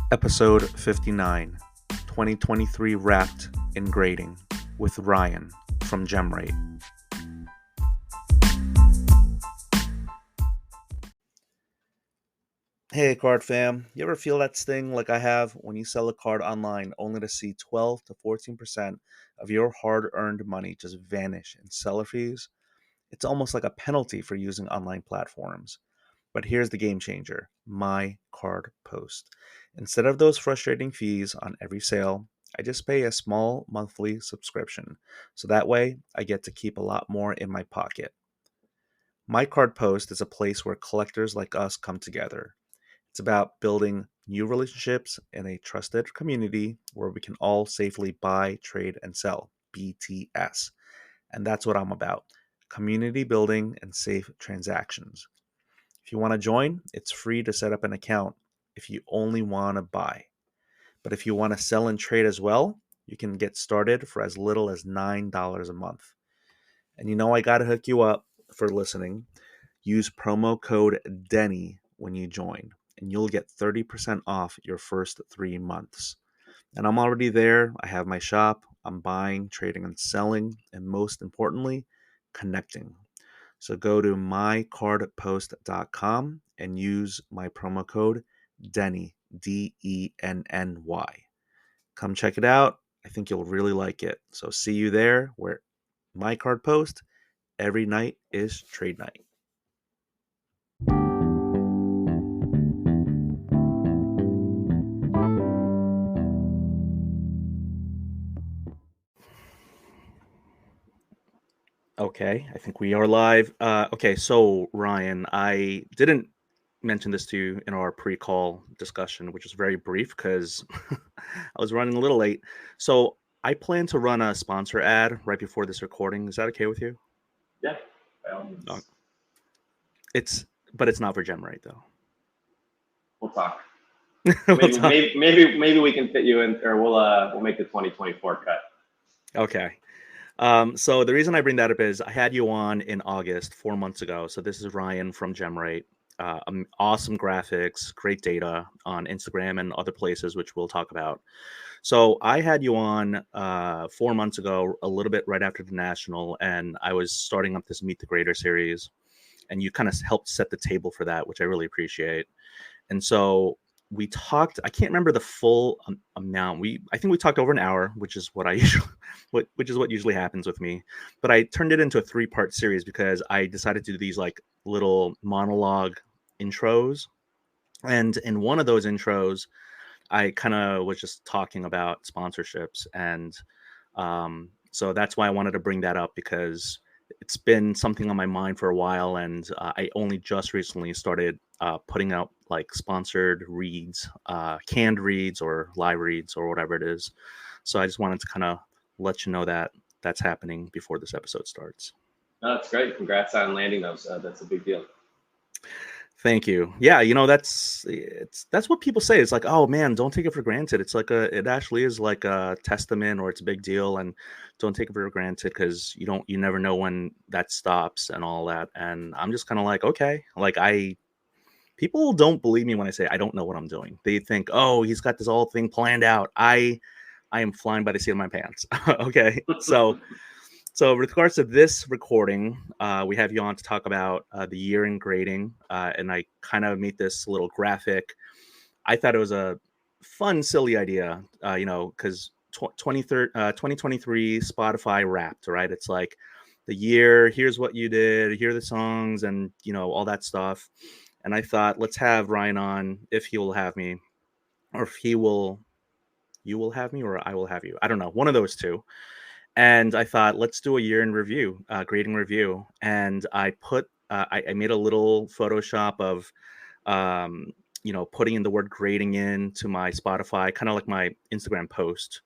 Episode 59, 2023 Wrapped in Grading with Ryan from GemRate. Hey card fam, you ever feel that sting like I have when you sell a card online only to see 12 to 14% of your hard-earned money just vanish in seller fees? It's almost like a penalty for using online platforms. But here's the game changer, My Card Post. Instead of those frustrating fees on every sale, I just pay a small monthly subscription. So that way, I get to keep a lot more in my pocket. My Card Post is a place where collectors like us come together. It's about building new relationships in a trusted community where we can all safely buy, trade, and sell. BTS. And that's what I'm about, community building and safe transactions. If you want to join, it's free to set up an account if you only want to buy. But if you want to sell and trade as well, you can get started for as little as $9 a month. And I got to hook you up for listening. Use promo code DENNY when you join, and you'll get 30% off your first 3 months. And I'm already there. I have my shop. I'm buying, trading, and selling, and most importantly, connecting. So go to mycardpost.com and use my promo code DENNY, DENNY. Come check it out. I think you'll really like it. So see you there where My Card Post, every night is trade night. Okay, I think we are live. Okay, so Ryan, I didn't mention this to you in our pre-call discussion, which was very brief because I was running a little late. So I plan to run a sponsor ad right before this recording. Is that okay with you? Yeah, by all means. Oh, but it's not for GemRate though. We'll talk. We'll Maybe, talk. maybe we can fit you in, or we'll make the 2024 cut. Okay. So the reason I bring that up is I had you on in August, 4 months ago. So this is Ryan from GemRate. Awesome graphics, great data on Instagram and other places, which we'll talk about. So I had you on 4 months ago, a little bit right after the National, and I was starting up this Meet the Grader series, and you kind of helped set the table for that, which I really appreciate. And so we talked. I can't remember the full amount. I think we talked over an hour, which is what I usually, which is what usually happens with me. But I turned it into a 3-part series because I decided to do these like little monologue intros, and in one of those intros, I kind of was just talking about sponsorships, and so that's why I wanted to bring that up because it's been something on my mind for a while, and I only just recently started putting out like sponsored reads, canned reads or live reads or whatever it is. So I just wanted to kind of let you know that that's happening before this episode starts. No, that's great. Congrats on landing those. That's a big deal. Thank you. Yeah, that's what people say. It's like, oh man, don't take it for granted. It's like it actually is like a testament, or it's a big deal, and don't take it for granted because you never know when that stops and all that. And I'm just kind of like, okay, like people don't believe me when I say I don't know what I'm doing. They think, oh, he's got this whole thing planned out. I am flying by the seat of my pants. Okay, So with regards to this recording, we have you on to talk about the year in grading, and I kind of made this little graphic. I thought it was a fun, silly idea, because 2023 Spotify Wrapped, right? It's like the year, here's what you did, here are the songs, and, all that stuff. And I thought, let's have Ryan on if he will have me, or if you will have me, or I will have you. I don't know, one of those two. And I thought, let's do a year in review, grading review. And I I made a little Photoshop of, putting in the word grading into my Spotify, kind of like my Instagram post.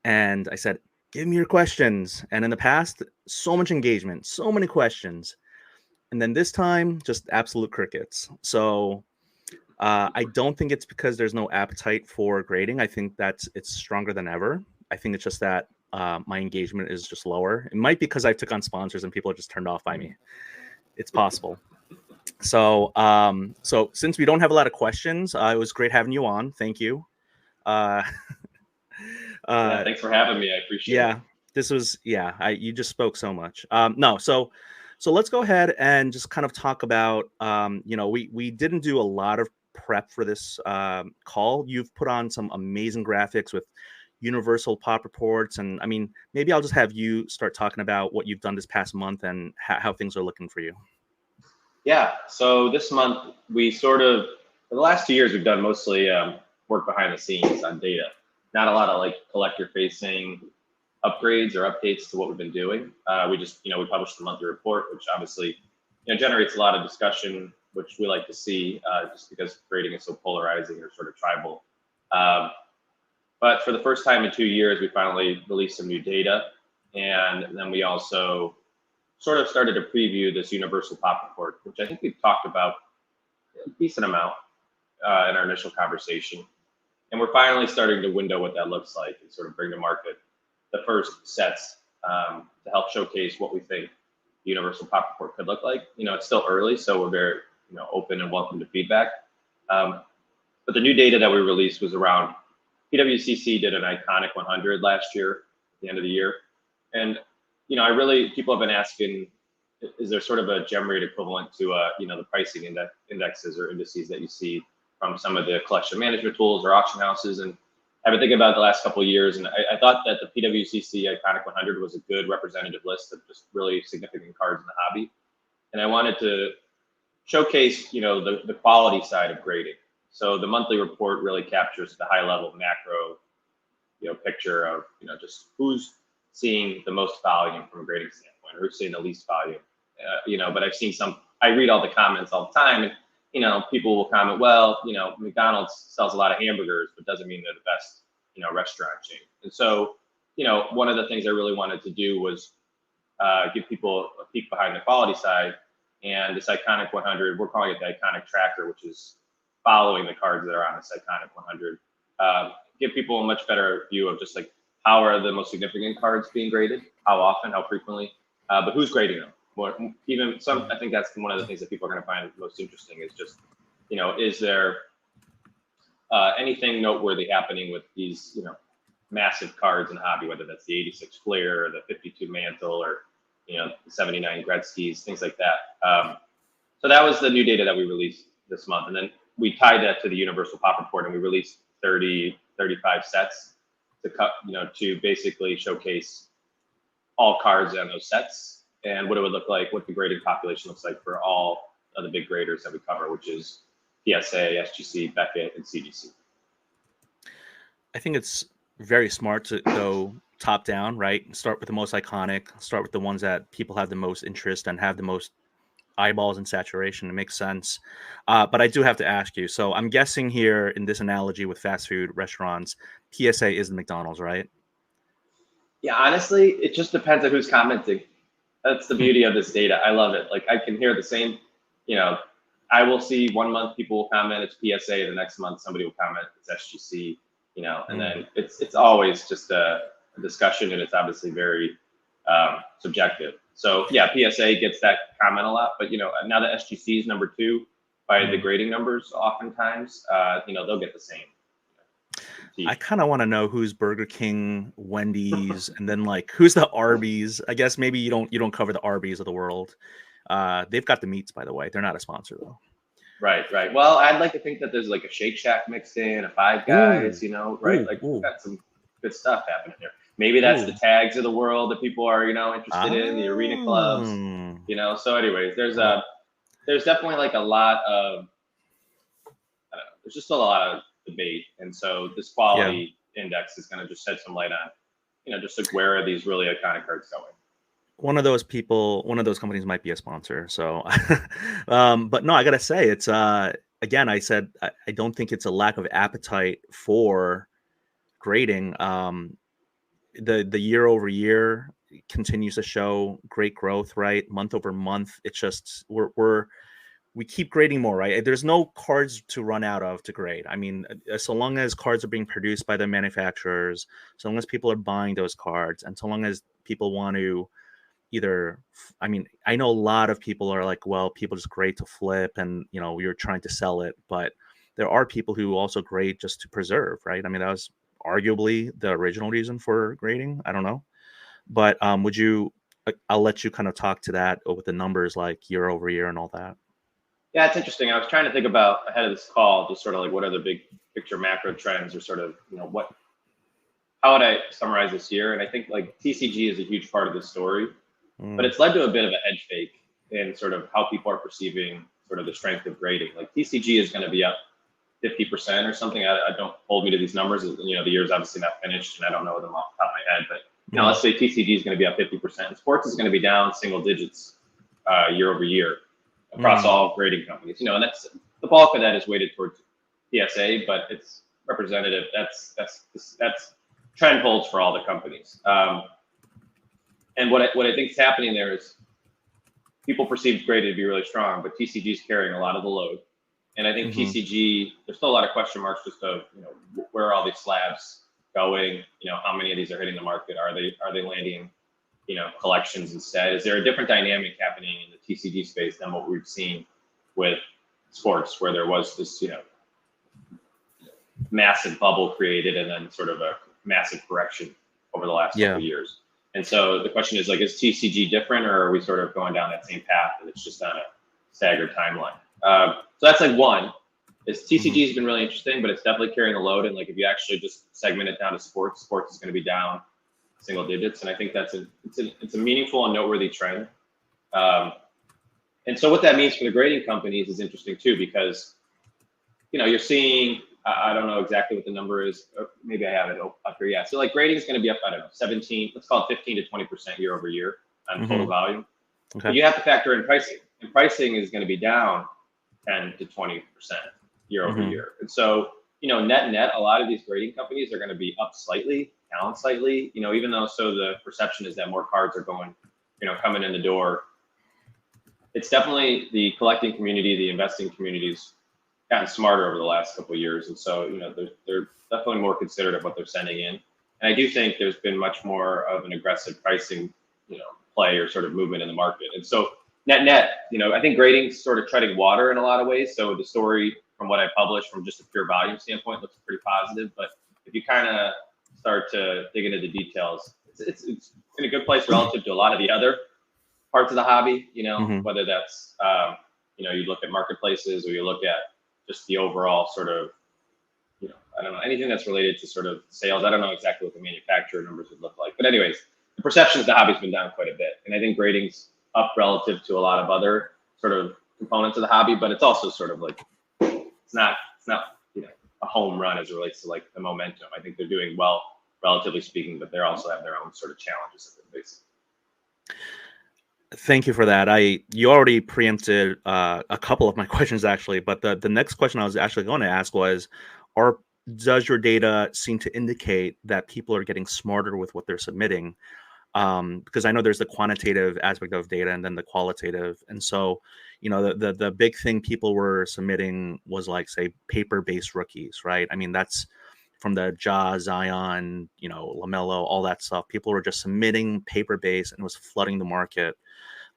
And I said, give me your questions. And in the past, so much engagement, so many questions. And then this time, just absolute crickets. So I don't think it's because there's no appetite for grading. I think it's stronger than ever. I think it's just that my engagement is just lower. It might be because I took on sponsors and people are just turned off by me. It's possible. So since we don't have a lot of questions, it was great having you on. Thank you. Uh, Yeah, uh, thanks for having me. I appreciate it. yeah, this was yeah. You just spoke so much. No, so let's go ahead and just kind of talk about. We didn't do a lot of prep for this call. You've put on some amazing graphics with universal pop reports, and I mean, maybe I'll just have you start talking about what you've done this past month and how things are looking for you. Yeah. So this month we for the last 2 years we've done mostly work behind the scenes on data. Not a lot of like collector facing upgrades or updates to what we've been doing. We just we published the monthly report, which obviously generates a lot of discussion, which we like to see, just because grading is so polarizing or sort of tribal. Um, but for the first time in 2 years, we finally released some new data, and then we also sort of started to preview this universal pop report, which I think we've talked about a decent amount in our initial conversation. And we're finally starting to window what that looks like and sort of bring to market the first sets to help showcase what we think the universal pop report could look like. It's still early, so we're very open and welcome to feedback. Um, but the new data that we released was around PWCC did an iconic 100 last year at the end of the year, and people have been asking, is there sort of a GemRate equivalent to the pricing indexes or indices that you see from some of the collection management tools or auction houses? And I've been thinking about it the last couple of years, and I thought that the PWCC Iconic 100 was a good representative list of just really significant cards in the hobby, and I wanted to showcase the quality side of grading. So the monthly report really captures the high level macro picture of just who's seeing the most volume from a grading standpoint, or who's seeing the least volume. But I've seen I read all the comments all the time, and people will comment, well, McDonald's sells a lot of hamburgers, but doesn't mean they're the best restaurant chain. And so one of the things I really wanted to do was give people a peek behind the quality side. And this Iconic 100, we're calling it the Iconic Tracker, which is following the cards that are on this Iconic 100. Give people a much better view of just like how are the most significant cards being graded, how often, how frequently, but who's grading them. I think that's one of the things that people are going to find most interesting is just, is there anything noteworthy happening with these, massive cards in the hobby, whether that's the 86 Flair or the 52 Mantle or, the 79 Gretzky's, things like that. So that was the new data that we released this month. And then we tied that to the Universal Pop Report, and we released 35 sets to basically showcase all cards on those sets and what it would look like, what the grading population looks like for all of the big graders that we cover, which is PSA, SGC, Beckett, and CGC. I think it's very smart to go top down, right? Start with the most iconic, start with the ones that people have the most interest and have the most eyeballs and saturation. It makes sense. But I do have to ask you. So I'm guessing here in this analogy with fast food restaurants, PSA is the McDonald's, right? Yeah, honestly, it just depends on who's commenting. That's the beauty of this data. I love it. Like I can hear the same, you know, I will see 1 month people will comment it's PSA, the next month somebody will comment it's SGC, and then it's always just a discussion, and it's obviously very subjective. So yeah, PSA gets that comment a lot, but now that SGC is number 2 by the grading numbers, oftentimes they'll get the same. I kind of want to know who's Burger King, Wendy's, and then like who's the Arby's. I guess maybe you don't cover the Arby's of the world. They've got the meats, by the way. They're not a sponsor though. Right, right. Well, I'd like to think that there's like a Shake Shack mixed in, a Five Guys, right? Like we've got some good stuff happening here. Maybe that's the tags of the world that people are, interested in, the arena clubs, So anyways, there's definitely like a lot of there's just a lot of debate. And so this quality index is going to just shed some light on, just like where are these really iconic cards going? One of those companies might be a sponsor. So, but no, I gotta say, it's again, I said I don't think it's a lack of appetite for grading. The year over year continues to show great growth, right? Month over month, it's just we keep grading more, right? There's no cards to run out of to grade. I mean, so long as cards are being produced by the manufacturers, so long as people are buying those cards, and so long as people want to either, I mean, I know a lot of people are like, well, people just great to flip and, you're trying to sell it, but there are people who also great just to preserve, right? I mean, that was arguably the original reason for grading. I don't know. But would you, I'll let you kind of talk to that with the numbers like year over year and all that. Yeah, it's interesting. I was trying to think about ahead of this call, just sort of like what are the big picture macro trends, or sort of what how would I summarize this year? And I think like TCG is a huge part of the story, but Mm, it's led to a bit of a hedge fake in sort of how people are perceiving sort of the strength of grading. Like TCG is going to be up 50% or something. I don't hold me to these numbers. The year's obviously not finished, and I don't know them off the top of my head. But mhm, let's say TCG is going to be up 50%. Sports is going to be down single digits year over year across mm, all grading companies. And that's the bulk of that is weighted towards PSA, but it's representative. That's trend holds for all the companies. And what I think is happening there is people perceive graded to be really strong, but TCG is carrying a lot of the load. And I think mhm, TCG, there's still a lot of question marks just of where are all these slabs going? How many of these are hitting the market? Are they landing collections instead? Is there a different dynamic happening in the TCG space than what we've seen with sports, where there was this massive bubble created and then sort of a massive correction over the last couple yeah, of years? And so the question is like, is TCG different, or are we sort of going down that same path and it's just on a staggered timeline? So that's like one. Is mhm, TCG has been really interesting, but it's definitely carrying the load. And like if you actually just segment it down to sports, sports is going to be down single digits, and I think it's a meaningful and noteworthy trend. Um, and so what that means for the grading companies is interesting too, because you're seeing, I don't know exactly what the number is. Maybe I have it up here. Yeah. So like grading is going to be up, I don't know, 17, let's call it 15 to 20% year over year on total mhm, volume. But okay, you have to factor in pricing, and pricing is going to be down 10 to 20% year over mhm, year. And so, net, a lot of these grading companies are going to be up slightly, down slightly, even though so the perception is that more cards are going, coming in the door. It's definitely the collecting community, the investing communities gotten smarter over the last couple of years. And so, they're definitely more considerate of what they're sending in. And I do think there's been much more of an aggressive pricing, play or sort of movement in the market. And so net, I think grading's sort of treading water in a lot of ways. So the story from what I published from just a pure volume standpoint looks pretty positive. But if you kind of start to dig into the details, it's in a good place relative to a lot of the other parts of the hobby, mhm, whether that's, you look at marketplaces or you look at just the overall sort of, I don't know, anything that's related to sort of sales. I don't know exactly what the manufacturer numbers would look like. But anyways, the perception is the hobby's been down quite a bit. And I think grading's up relative to a lot of other sort of components of the hobby, but it's also sort of like, it's not, a home run as it relates to like the momentum. I think they're doing well, relatively speaking, but they also have their own sort of challenges that they're facing. thank you for that. You already preempted a couple of my questions actually, but the next question I was actually going to ask was, are does your data seem to indicate that people are getting smarter with what they're submitting? Because I know there's the quantitative aspect of data and then the qualitative. And so, the big thing people were submitting was like, say, paper-based rookies, right? I mean, that's from the Zion, LaMelo, all that stuff. People were just submitting paper-based and it was flooding the market.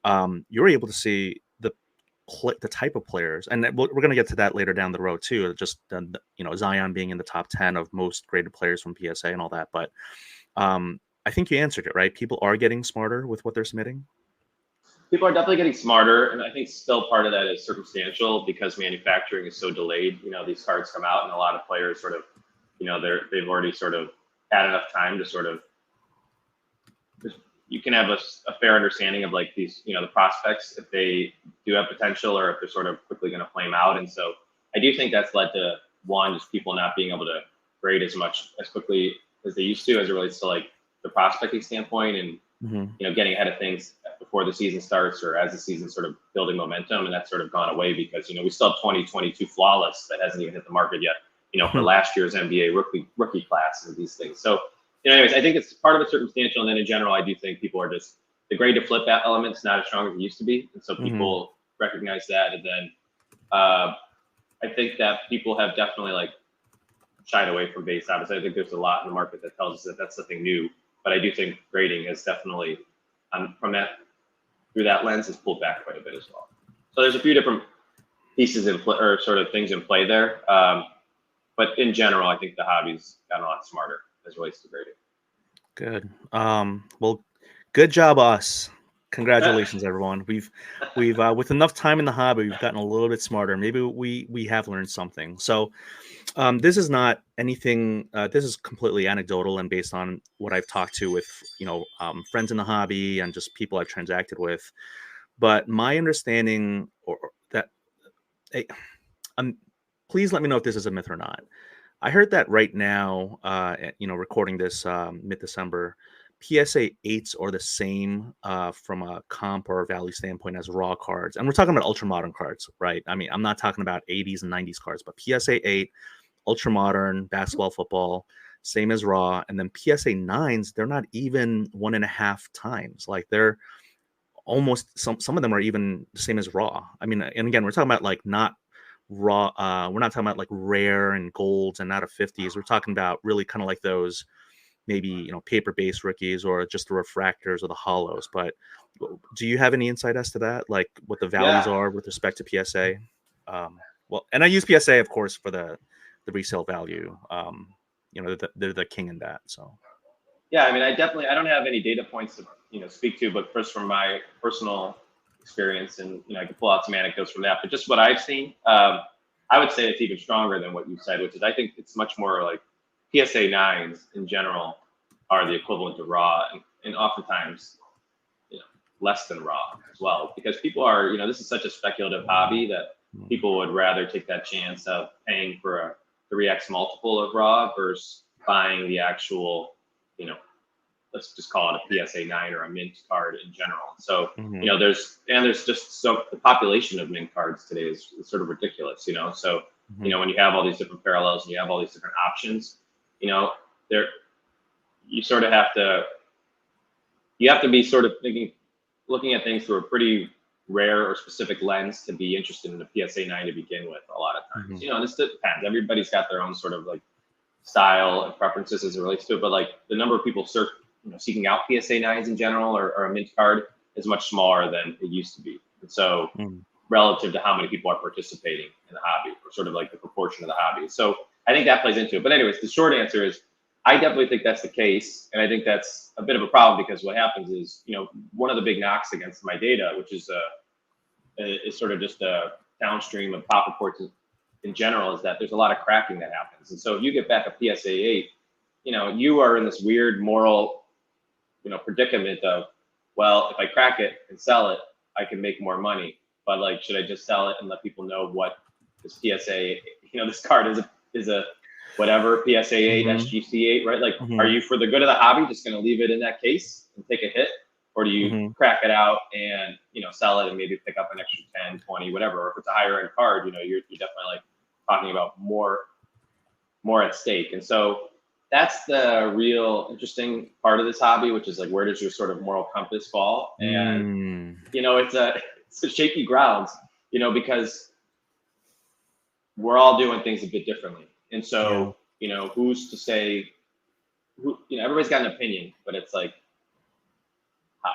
You were able to see the type of players, and we're going to get to that later down the road too. Just Zion being in the top 10 of most graded players from PSA and all that, but I think you answered it, right? People are getting smarter with what they're submitting. People are definitely getting smarter, and I think still part of that is circumstantial because manufacturing is so delayed. These cards come out, and a lot of players sort of, they've already sort of had enough time to sort of, you can have a fair understanding of like these, the prospects if they do have potential or if they're sort of quickly going to flame out. And so I do think that's led to one, just people not being able to grade as much as quickly as they used to as it relates to like the prospecting standpoint, and Hmm. getting ahead of things before the season starts or as the season sort of building momentum. And that's sort of gone away because, we still have 2022 flawless that hasn't even hit the market yet, for last year's NBA rookie class and these things. So, anyways, I think it's part of it circumstantial. And then in general, I do think people are just, the grade to flip element's not as strong as it used to be. And so Hmm. people recognize that. And then uh, I think that people have definitely like shied away from base. Obviously, I think there's a lot in the market that tells us that that's something new. But I do think grading has definitely from that through that lens has pulled back quite a bit as well. So there's a few different pieces in play or sort of things in play there. But in general, I think the hobby's gotten a lot smarter as it relates to grading. Good. Well, good job, us. Congratulations, everyone. We've with enough time in the hobby, we've gotten a little bit smarter. Maybe we have learned something. So, this is not anything. This is completely anecdotal and based on what I've talked to with friends in the hobby and just people I've transacted with. But my understanding, or that, eh, um, please let me know if this is a myth or not. I heard that right now, recording this mid-December, PSA 8s are the same from a comp or value standpoint as raw cards. And we're talking about ultra modern cards, right? I mean, I'm not talking about 80s and 90s cards, but PSA 8, ultra modern, basketball, football, same as raw. And then PSA 9s, they're not even 1.5 times. Like they're almost some of them are even the same as raw. I mean, and again, we're talking about like not raw, we're not talking about like rare and golds and not a 50s. We're talking about really kind of like those maybe paper based rookies or just the refractors or the hollows. But do you have any insight as to that, like what the values Yeah, are with respect to PSA? Well, and I use PSA of course for the resale value. They're the king in that. So yeah. I mean, I don't have any data points to speak to, but first from my personal experience, and I can pull out some anecdotes from that. But just what I've seen, I would say it's even stronger than what you said, which is I think it's much more like PSA nines in general are the equivalent to raw, and oftentimes less than raw as well, because people are this is such a speculative hobby that people would rather take that chance of paying for a 3x multiple of raw versus buying the actual you know let's just call it a PSA 9 or a mint card in general. So, mhm, there's just so the population of mint cards today is sort of ridiculous. So, mhm, when you have all these different parallels and you have all these different options, you know, there you sort of have to be sort of looking at things through a pretty rare or specific lens to be interested in the PSA 9 to begin with. A lot of times, mhm, and this depends. Everybody's got their own sort of like style and preferences as it relates to it. But like the number of people seeking out PSA nines in general or a mint card is much smaller than it used to be. And so mhm. relative to how many people are participating in the hobby or sort of like the proportion of the hobby. So I think that plays into it. But anyways, the short answer is I definitely think that's the case. And I think that's a bit of a problem because what happens is, one of the big knocks against my data, which is sort of just a downstream of pop reports in general, is that there's a lot of cracking that happens. And so if you get back a PSA 8, you are in this weird moral, predicament of, well, if I crack it and sell it, I can make more money. But like, should I just sell it and let people know what this PSA, this card is a whatever PSA 8, Mhm, SGC 8, right? Like, are mhm, you for the good of the hobby just going to leave it in that case and take a hit? Or do you mhm. crack it out and, sell it and maybe pick up an extra 10, 20, whatever? Or if it's a higher end card, you're definitely like talking about more at stake. And so that's the real interesting part of this hobby, which is like, where does your sort of moral compass fall? And Mm. it's a shaky grounds, because we're all doing things a bit differently. And Yeah. so, who's to say everybody's got an opinion, but it's like,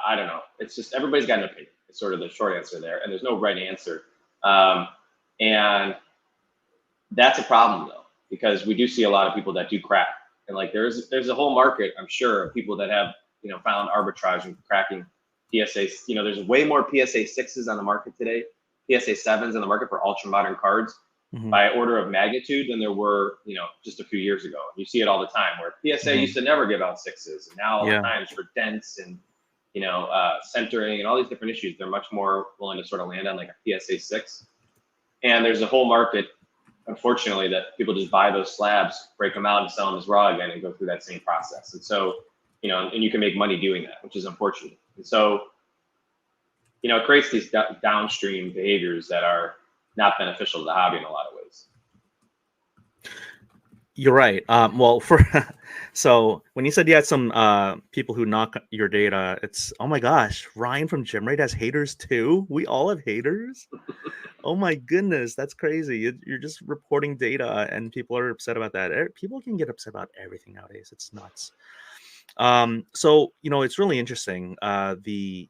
I don't know. It's just everybody's got an opinion. It's sort of the short answer there, and there's no right answer. Um, and that's a problem though, because we do see a lot of people that do crack, and like there's a whole market, I'm sure, of people that have found arbitrage and cracking PSA. There's way more PSA sixes on the market today, PSA sevens on the market for ultra modern cards Mhm, by order of magnitude than there were just a few years ago. You see it all the time where PSA used mhm. to never give out sixes, and now all the Yeah. times for dents and centering and all these different issues, they're much more willing to sort of land on like a PSA six. And there's a whole market, unfortunately, that people just buy those slabs, break them out, and sell them as raw again, and go through that same process. And so, and you can make money doing that, which is unfortunate. And so, it creates these downstream behaviors that are not beneficial to the hobby in a lot of ways. You're right. Well, for so when you said you had some people who knock your data, it's oh my gosh, Ryan from GemRate has haters too. We all have haters. Oh my goodness, that's crazy. You're just reporting data, and people are upset about that. People can get upset about everything nowadays. It's nuts. So it's really interesting. The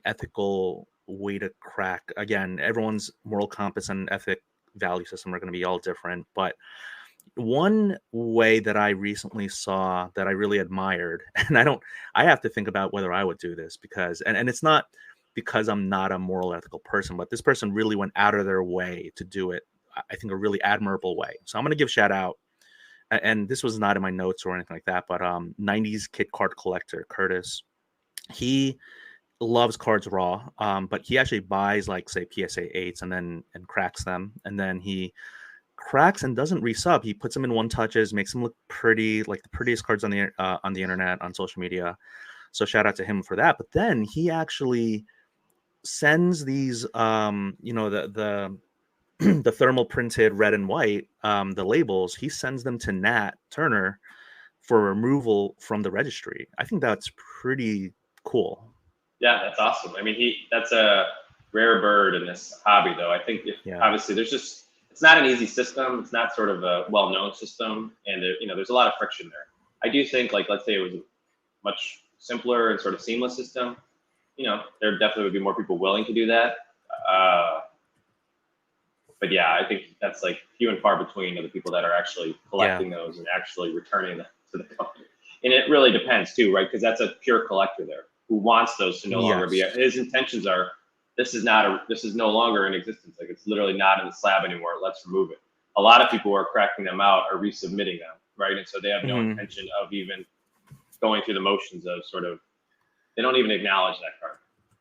ethical way to crack, again, everyone's moral compass and ethic value system are going to be all different, but one way that I recently saw that I really admired, and I have to think about whether I would do this, because, and it's not because I'm not a moral ethical person, but this person really went out of their way to do it. I think a really admirable way. So I'm going to give shout out, and this was not in my notes or anything like that, but 90s kid card collector Curtis, he loves cards raw, but he actually buys, like, say, PSA 8s and cracks them, and then he cracks and doesn't resub. He puts them in one touches, makes them look pretty, like the prettiest cards on the internet, on social media. So shout out to him for that. But then he actually sends these, the the thermal printed red and white, the labels. He sends them to Nat Turner for removal from the registry. I think that's pretty cool. Yeah, that's awesome. I mean, that's a rare bird in this hobby, though. I think if Yeah. obviously it's not an easy system. It's not sort of a well-known system, and there's a lot of friction there. I do think, like, let's say it was a much simpler and sort of seamless system. There definitely would be more people willing to do that. Uh, but yeah, I think that's like few and far between of the people that are actually Yeah. collecting those and actually returning them to the company. And it really depends too, right? Because that's a pure collector there who wants those to no longer be. Yes. His intentions are, this is no longer in existence. Like, it's literally not in the slab anymore. Let's remove it. A lot of people who are cracking them out are resubmitting them, right? And so they have no Hmm. intention of even going through the motions of sort of, they don't even acknowledge that card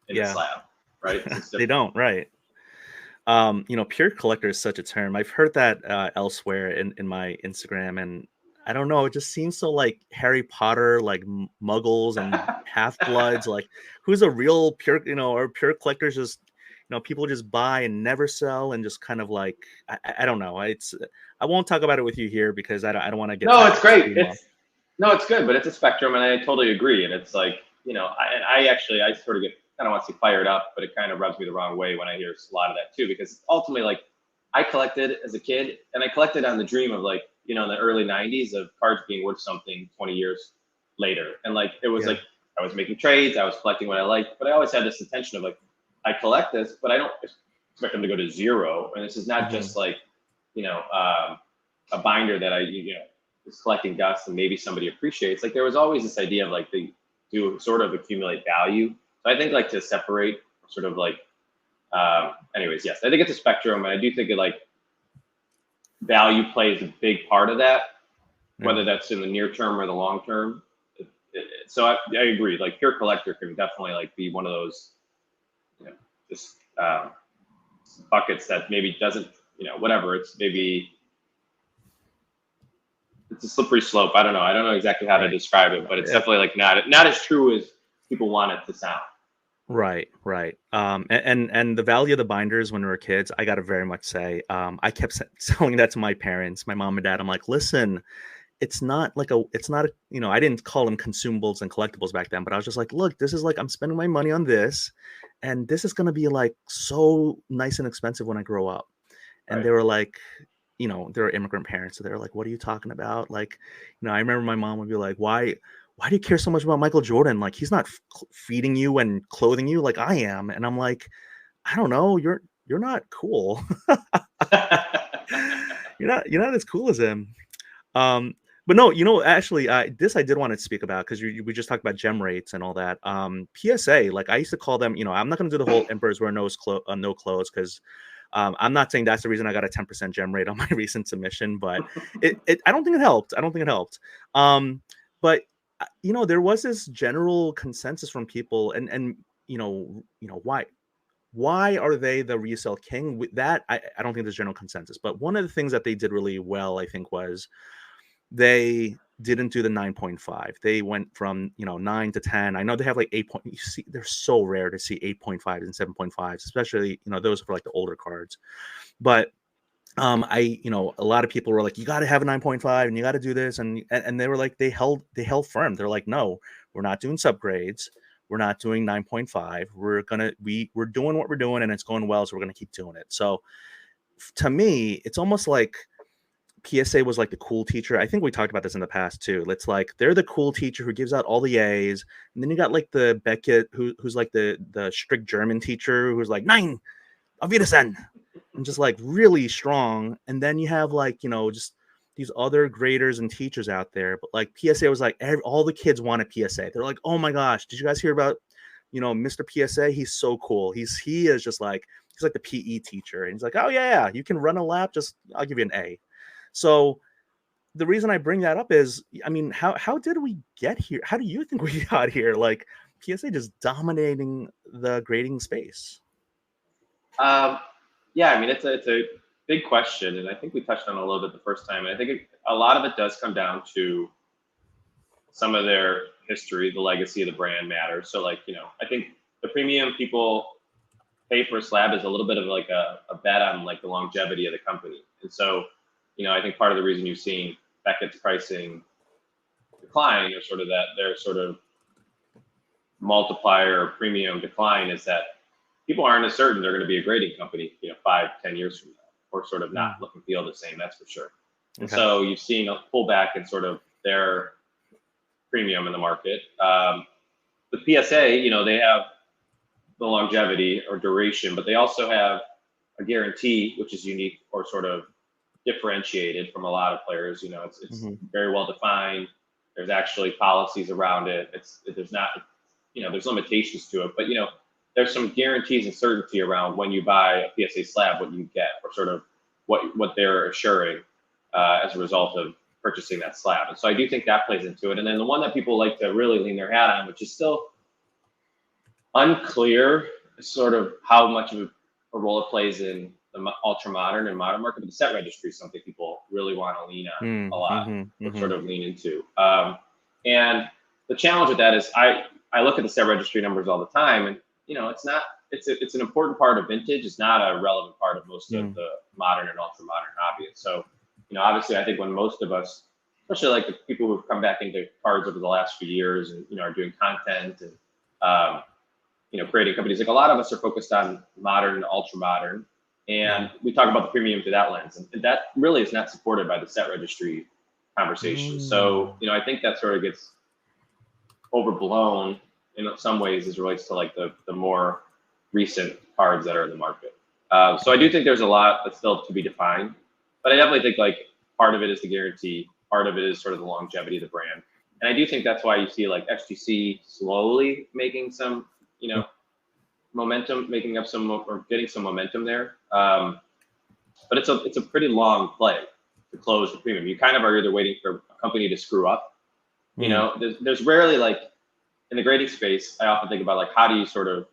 in the Yeah. slab, right? It's They different. don't, right? Pure collector is such a term. I've heard that elsewhere in my Instagram, and I don't know. It just seems so like Harry Potter, like Muggles and half bloods. Like, who's a real pure, or pure collectors? Just people just buy and never sell, and just kind of like I don't know. I won't talk about it with you here because I don't want to get No, tagged it's as great. FEMA. No, it's good, but it's a spectrum, and I totally agree. And it's like, I actually, I sort of get kind of want to see fired up, but it kind of rubs me the wrong way when I hear a lot of that too, because ultimately, like, I collected as a kid, and I collected on the dream of, like, in the early '90s of cards being worth something 20 years later, and like it was Yeah. like I was making trades, I was collecting what I liked, but I always had this intention of, like, I collect this, but I don't expect them to go to zero, and this is not Hmm. just like, you know, um, a binder that I is collecting dust and maybe somebody appreciates. Like, there was always this idea of, like, to sort of accumulate value. So I think, like, to separate sort of like, anyways, yes, I think it's a spectrum, and I do think that, like, value plays a big part of that, Yeah. whether that's in the near term or the long term. So I agree. Like, pure collector can definitely, like, be one of those, you know, just buckets that maybe doesn't, whatever. It's maybe it's a slippery slope. I don't know. I don't know exactly how to Right. describe it, but it's Yeah. definitely, like, not as true as people want it to sound. Right, right. And the value of the binders when we were kids, I gotta very much say, I kept telling that to my parents, my mom and dad. I'm like, listen, it's not a, I didn't call them consumables and collectibles back then, but I was just like, look, this is like, I'm spending my money on this, and this is gonna be like so nice and expensive when I grow up. And Right. they were like, they're immigrant parents, so they're like, what are you talking about? Like, I remember my mom would be like, why do you care so much about Michael Jordan? Like, he's not feeding you and clothing you like I am. And I'm like, I don't know, you're not cool. You're not as cool as him. Um, but no, actually, this I did want to speak about, because we just talked about gem rates and all that. PSA, like, I used to call them. I'm not going to do the whole Emperor's Wear no clothes, because I'm not saying that's the reason I got a 10% gem rate on my recent submission, but I don't think it helped. I don't think it helped. But there was this general consensus from people, and why are they the resale king? With that, I don't think there's general consensus. But one of the things that they did really well, I think, was they didn't do the 9.5. They went from 9 to 10. I know they have like 8 point. You see, they're so rare to see 8.5 and 7.5s, especially those for like the older cards. But a lot of people were like, you got to have a 9.5 and you got to do this, and they were like, they held firm. They're like, no, we're not doing subgrades. We're not doing 9.5. We're doing what we're doing, and it's going well, so we're gonna keep doing it. So to me, it's almost like PSA was like the cool teacher. I think we talked about this in the past too. It's like they're the cool teacher who gives out all the A's, and then you got like the Beckett who's like the strict German teacher who's like nine, auf Wiedersehen, and just like really strong. And then you have like just these other graders and teachers out there. But like PSA was like all the kids wanted PSA. They're like, oh my gosh, did you guys hear about Mr. PSA? He's so cool. He is just like he's like the PE teacher, and he's like, oh yeah, you can run a lap. Just I'll give you an A. So the reason I bring that up is, I mean, how did we get here? How do you think we got here? Like PSA just dominating the grading space. Yeah, I mean, it's a big question, and I think we touched on it a little bit the first time. And I think a lot of it does come down to some of their history, the legacy of the brand matters. So, like, I think the premium people pay for a slab is a little bit of like a bet on like the longevity of the company. And so, I think part of the reason you've seen Beckett's pricing decline, or sort of that their sort of multiplier or premium decline, is that people aren't as certain they're going to be a grading company, 5-10 years from now, or sort of not look and feel the same. That's for sure. And so you've seen a pullback in sort of their premium in the market. The PSA, they have the longevity or duration, but they also have a guarantee, which is unique or sort of differentiated from a lot of players. It's very well defined. There's actually policies around it. There's not, there's limitations to it, but there's some guarantees and certainty around when you buy a PSA slab, what you get, or sort of what they're assuring as a result of purchasing that slab. And so I do think that plays into it. And then the one that people like to really lean their hat on, which is still unclear, is sort of how much of a role it plays in the ultra modern and modern market, but the set registry is something people really want to lean on a lot, or sort of lean into. And the challenge with that is I look at the set registry numbers all the time, and it's an important part of vintage. It's not a relevant part of most of the modern and ultra modern hobby. And so, obviously, I think when most of us, especially like the people who've come back into cards over the last few years and are doing content and creating companies, like a lot of us are focused on modern and ultra modern, and we talk about the premium through that lens, and that really is not supported by the set registry conversation. So I think that sort of gets overblown in some ways as it relates to like the more recent cards that are in the market. So I do think there's a lot that's still to be defined, but I definitely think like part of it is the guarantee, part of it is sort of the longevity of the brand. And I do think that's why you see like XGC slowly making some, momentum, making up some or getting some momentum there. But it's a pretty long play to close the premium. You kind of are either waiting for a company to screw up. There's rarely, like in the grading space, I often think about like how do you sort of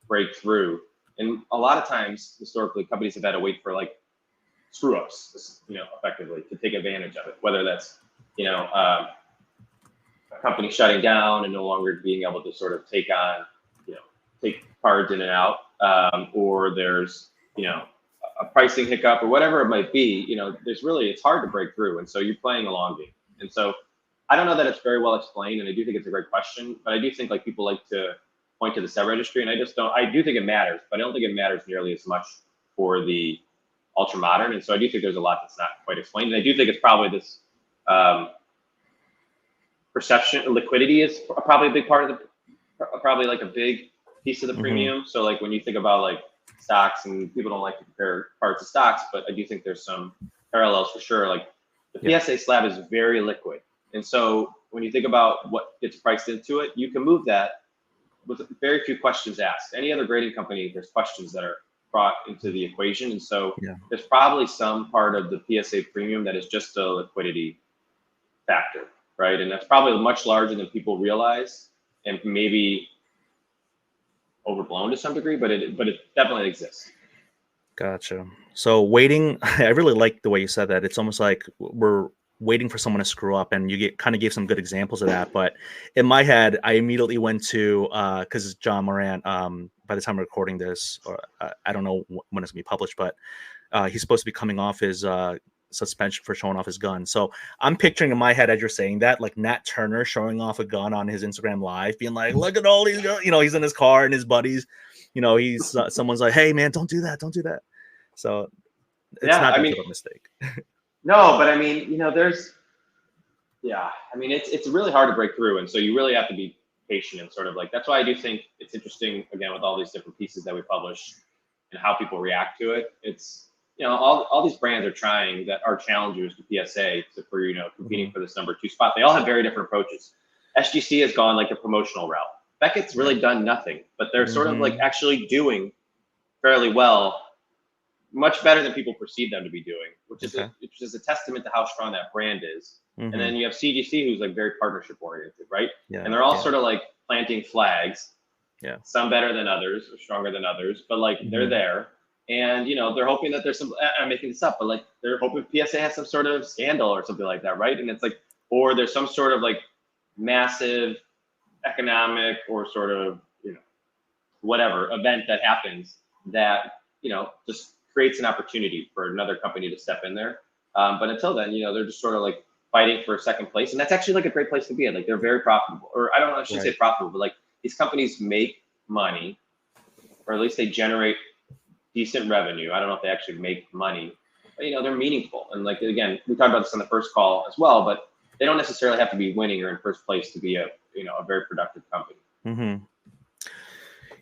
break through. And a lot of times historically companies have had to wait for like screw ups, effectively to take advantage of it, whether that's, a company shutting down and no longer being able to sort of take cards in and out, or there's, a pricing hiccup or whatever it might be, it's hard to break through. And so you're playing a long game. And so I don't know that it's very well explained, and I do think it's a great question, but I do think like people like to point to the set registry, and I do think it matters, but I don't think it matters nearly as much for the ultra modern. And so I do think there's a lot that's not quite explained. And I do think it's probably this perception, liquidity is probably a big part of probably like a big piece of the premium. So like when you think about like stocks, and people don't like to compare parts of stocks, but I do think there's some parallels for sure. Like the PSA slab is very liquid. And so when you think about what gets priced into it, you can move that with very few questions asked. Any other grading company, there's questions that are brought into the equation. And so there's probably some part of the PSA premium that is just a liquidity factor, right? And that's probably much larger than people realize, and maybe overblown to some degree, but it definitely exists. Gotcha. So waiting, I really like the way you said that. It's almost like we're waiting for someone to screw up, and you kind of gave some good examples of that. But in my head, I immediately went to because John Morant, by the time we're recording this, or I don't know when it's gonna be published, but he's supposed to be coming off his suspension for showing off his gun. So I'm picturing in my head as you're saying that, like Nat Turner showing off a gun on his Instagram live, being like, "Look at all these guns!" He's in his car and his buddies. He's someone's like, "Hey man, don't do that, don't do that." So it's not a mistake. No, but I mean, there's yeah, I mean, it's really hard to break through, and so you really have to be patient and sort of like that's why I do think it's interesting again with all these different pieces that we publish and how people react to it. It's all these brands are trying that are challengers to PSA for competing Hmm. for this number two spot. They all have very different approaches. SGC has gone like the promotional route. Beckett's Yeah. really done nothing, but they're sort of like Hmm. actually doing fairly well, much better than people perceive them to be doing, Okay. which is a testament to how strong that brand is. And Hmm. then you have CGC, who's like very partnership oriented, right? And Yeah. they're all Yeah. sort of like planting flags, Yeah. some better than others, or stronger than others, but like they're Hmm. there. And they're hoping that there's some. I'm making this up, but like they're hoping PSA has some sort of scandal or something like that, right? And it's like, or there's some sort of like massive economic or sort of whatever event that happens that just creates an opportunity for another company to step in there. But until then, they're just sort of like fighting for second place, and that's actually like a great place to be in. Like they're very profitable, or I don't know, I should say Right. profitable, but like these companies make money, or at least they generate decent revenue. I don't know if they actually make money, but they're meaningful. And like again, we talked about this on the first call as well, but they don't necessarily have to be winning or in first place to be a very productive company. Hmm.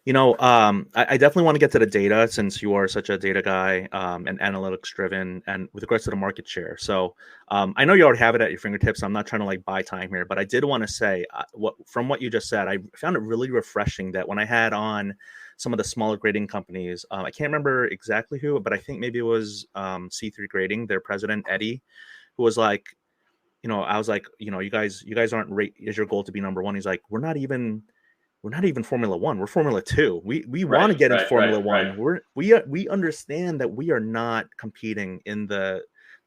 I definitely want to get to the data since you are such a data guy, and analytics driven, and with regards to the market share. So I know you already have it at your fingertips. I'm not trying to like buy time here, but I did want to say what you just said. I found it really refreshing that when I had on some of the smaller grading companies, I can't remember exactly who, but I think maybe it was C3 Grading, their president Eddie, who was like, I was like, you guys aren't rate is your goal to be number one. He's like, we're not even Formula One. We're Formula Two. We want Right, to get into right, right, Formula right. One. We understand that we are not competing in the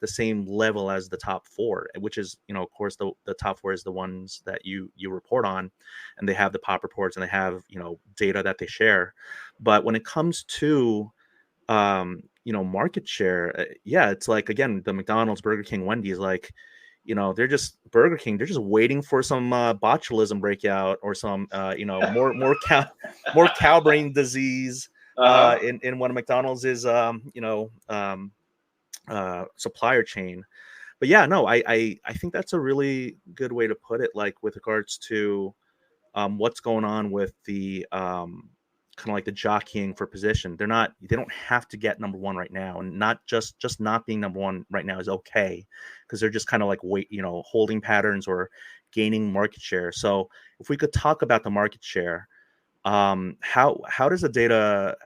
same level as the top four, which is, of course, the top four is the ones that you report on, and they have the pop reports and they have data that they share. But when it comes to market share, yeah, it's like again the McDonald's, Burger King, Wendy's, like they're just Burger King. They're just waiting for some botulism breakout or some more cow brain disease Uh-huh. in one of McDonald's is supplier chain. But yeah, no, I think that's a really good way to put it. Like with regards to what's going on with the kind of like the jockeying for position. They don't have to get number one right now, and not just not being number one right now is okay because they're just kind of like holding patterns or gaining market share. So if we could talk about the market share, how does the data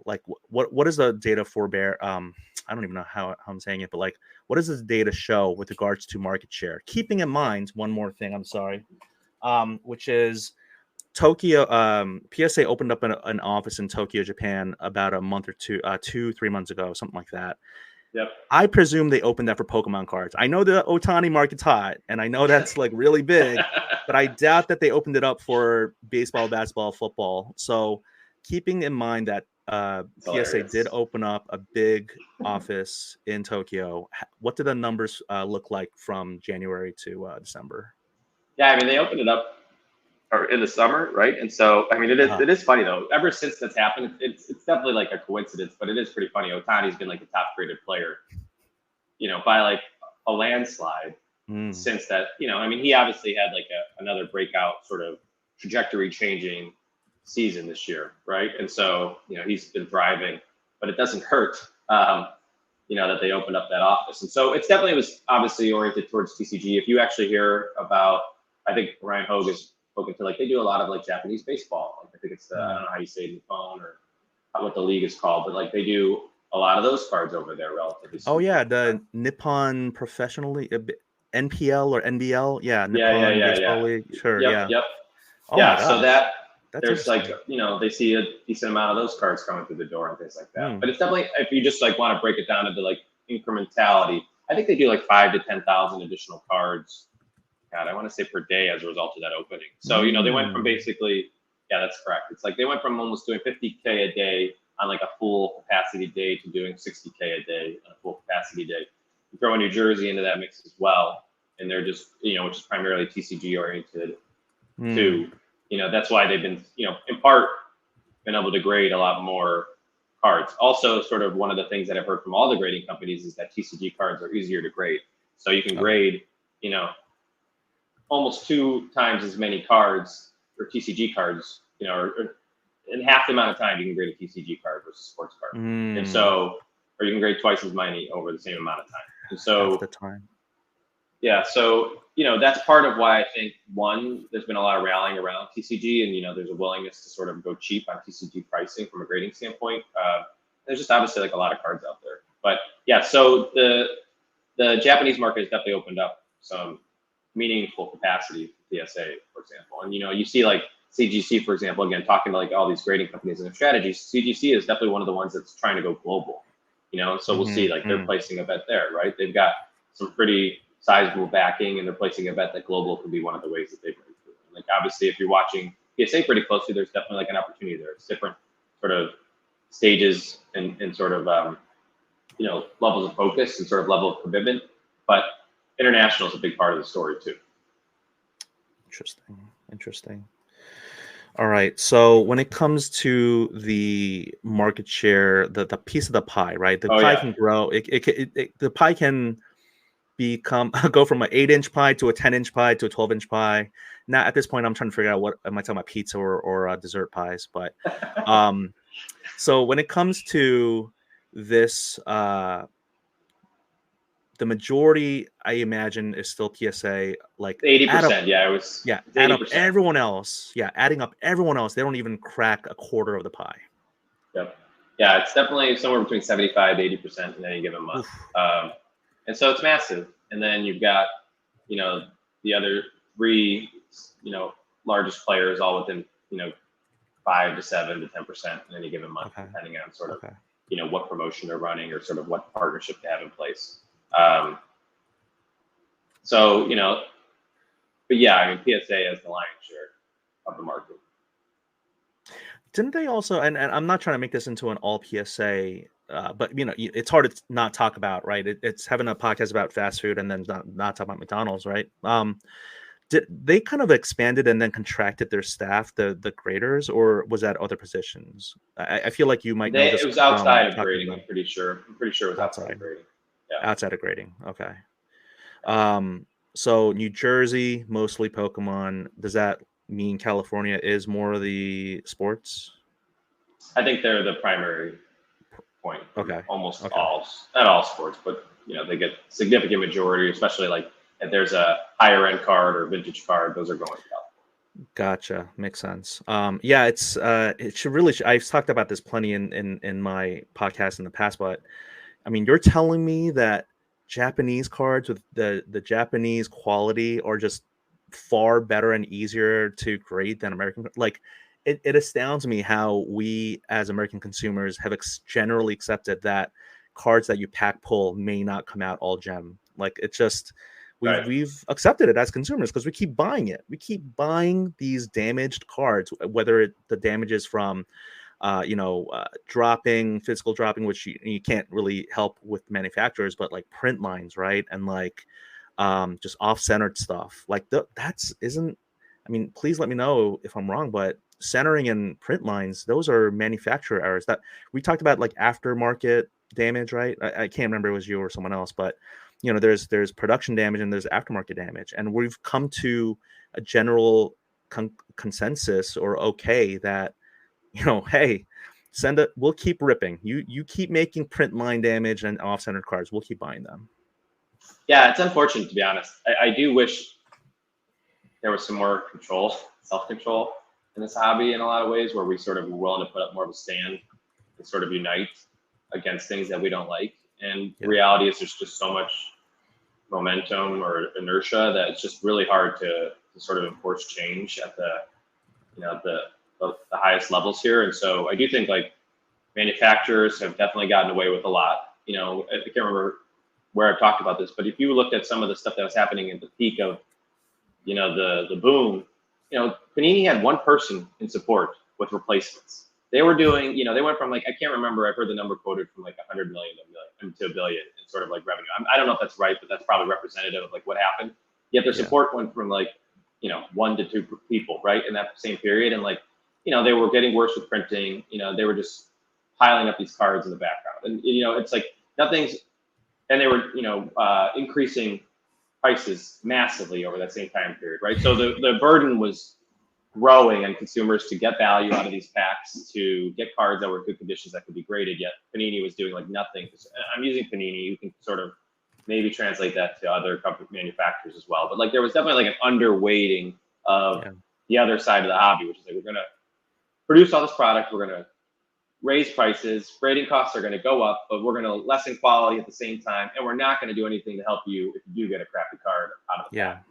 like what is the data for bear I don't even know how I'm saying it, but like what does this data show with regards to market share, keeping in mind one more thing, I'm sorry, which is Tokyo. PSA opened up an office in Tokyo, Japan, about a month or two, 3 months ago, something like that. Yep. I presume they opened that for Pokemon cards. I know the Otani market's hot, and I know that's like really big, but I doubt that they opened it up for baseball, basketball, football. So, keeping in mind that It's PSA did hilarious. open up a big office in Tokyo, what did the numbers look like from January to December? Yeah, I mean they opened it up or in the summer, right? And so I mean it is Uh, it is funny though. Ever since that's happened, it's definitely like a coincidence, but it is pretty funny. Otani's been like the top graded player, by like a landslide mm, since that. I mean he obviously had like another breakout sort of trajectory changing season this year, right? And so he's been thriving, but it doesn't hurt. That they opened up that office. And so it's definitely was obviously oriented towards TCG. If you actually hear about, I think Ryan Hogue has spoken to, like, they do a lot of like Japanese baseball. Like, I think it's I mm. don't know how you say it in the phone or what the league is called, but like they do a lot of those cards over there, relatively Oh speaking. yeah, the Nippon Professional League, NPL or NBL. Yeah, Yeah, yeah, Nippon yeah, Baseball yeah. League. Sure, Yep, yeah. yep. Oh my Yeah. So gosh, that that's there's like, interesting. they see a decent amount of those cards coming through the door and things like that. Hmm. But it's definitely, if you just like want to break it down into like incrementality, I think they do like 5 to 10,000 additional cards. God, I want to say per day as a result of that opening. So, they went from Mm. basically, yeah, that's correct. It's like they went from almost doing 50K a day on like a full capacity day to doing 60K a day on a full capacity day. You throw in New Jersey into that mix as well, and they're just, which is primarily TCG oriented Mm. too. That's why they've been, in part, been able to grade a lot more cards. Also, sort of one of the things that I've heard from all the grading companies is that TCG cards are easier to grade. So you can Okay. grade, you know, almost 2 times as many cards or TCG cards, or in half the amount of time you can grade a TCG card versus a sports card. And Mm, so, or you can grade twice as many over the same amount of time. And half so, the time. yeah, so that's part of why I think one, there's been a lot of rallying around TCG, and there's a willingness to sort of go cheap on TCG pricing from a grading standpoint. There's just obviously like a lot of cards out there, but yeah, so the Japanese market has definitely opened up some meaningful capacity for PSA, for example. And you see like CGC, for example, again talking to like all these grading companies and their strategies. CGC is definitely one of the ones that's trying to go global. And so we'll see like they're Mm-hmm. placing a bet there, right? They've got some pretty sizable backing, and they're placing a bet that global could be one of the ways that they break through. Like obviously, if you're watching PSA pretty closely, there's definitely like an opportunity there. It's different sort of stages and sort of levels of focus and sort of level of commitment, but international is a big part of the story too. Interesting. Interesting. All right. So when it comes to the market share, the piece of the pie, right? The Oh pie yeah, can grow. The pie can become go from an 8-inch pie to a 10-inch pie to a 12-inch pie. Now at this point, I'm trying to figure out what am I talking about, pizza or dessert pies. But um, so when it comes to this, the majority I imagine is still PSA. Like eighty add up, percent. Yeah, it was. yeah, It's add eighty up percent. everyone else. Yeah, adding up everyone else, they don't even crack a quarter of the pie. Yep. Yeah, it's definitely somewhere between 75 to 80% in any given month. Oof. Um, and so it's massive. And then you've got, the other three, largest players all within, 5 to 7 to 10% in any given month, Okay. depending on sort of, Okay. what promotion they're running or sort of what partnership they have in place. Um, so, but yeah, I mean, PSA has the lion's share of the market. Didn't they also? And I'm not trying to make this into an all PSA, but it's hard to not talk about, right? It's having a podcast about fast food and then not talk about McDonald's, right? Did they kind of expanded and then contracted their staff, the graders, or was that other positions? I feel like you might know It this was from outside of talking to grading. them I'm pretty sure it was outside of outside, grading. Yeah. outside of grading. Okay. Um, so New Jersey, mostly Pokemon. Does that mean California is more of the sports? I think they're the primary point from Okay. almost Okay. all, not all sports, but they get significant majority, especially like if there's a higher end card or vintage card, those are going to California. Gotcha. Makes sense. Yeah, it should really. I've talked about this plenty in my podcast in the past, but I mean, you're telling me that Japanese cards with the Japanese quality are just far better and easier to grade than American. Like, it astounds me how we as American consumers have generally accepted that cards that you pack pull may not come out all gem. Like, it just Right. we've accepted it as consumers because we keep buying it. We keep buying these damaged cards, whether the damage is from dropping, physical dropping, which you can't really help with manufacturers, but like print lines, right? And like just off-centered stuff. Like that's isn't. I mean, please let me know if I'm wrong, but centering and print lines, those are manufacturer errors. That we talked about, like aftermarket damage, right? I can't remember if it was you or someone else, but there's production damage and there's aftermarket damage, and we've come to a general consensus or okay that hey, send it. We'll keep ripping. You keep making print line damage and off-centered cards. We'll keep buying them. Yeah, it's unfortunate to be honest. I do wish there was some more control, self control in this hobby in a lot of ways, where we sort of were willing to put up more of a stand and sort of unite against things that we don't like. And the Yeah, reality is there's just so much momentum or inertia that it's just really hard to sort of enforce change at the the highest levels here. And so I do think like manufacturers have definitely gotten away with a lot. I can't remember where I've talked about this, but if you looked at some of the stuff that was happening at the peak of the boom, Panini had one person in support with replacements. They were doing, they went from like, I can't remember, I've heard the number quoted from like 100 million to a billion in sort of like revenue. I don't know if that's right, but that's probably representative of like what happened. Yet their yeah, support went from like 1 to 2 people, right, in that same period. And like, they were getting worse with printing. They were just piling up these cards in the background. And it's like nothing's, and they were increasing prices massively over that same time period, right? So the burden was growing on consumers to get value out of these packs, to get cards that were in good conditions that could be graded. Yet Panini was doing like nothing. I'm using Panini. You can sort of maybe translate that to other company manufacturers as well. But like there was definitely like an underweighting of Yeah. the other side of the hobby, which is like we're gonna produce all this product, we're gonna raise prices, grading costs are gonna go up, but we're gonna lessen quality at the same time, and we're not gonna do anything to help you if you do get a crappy card out of the pack.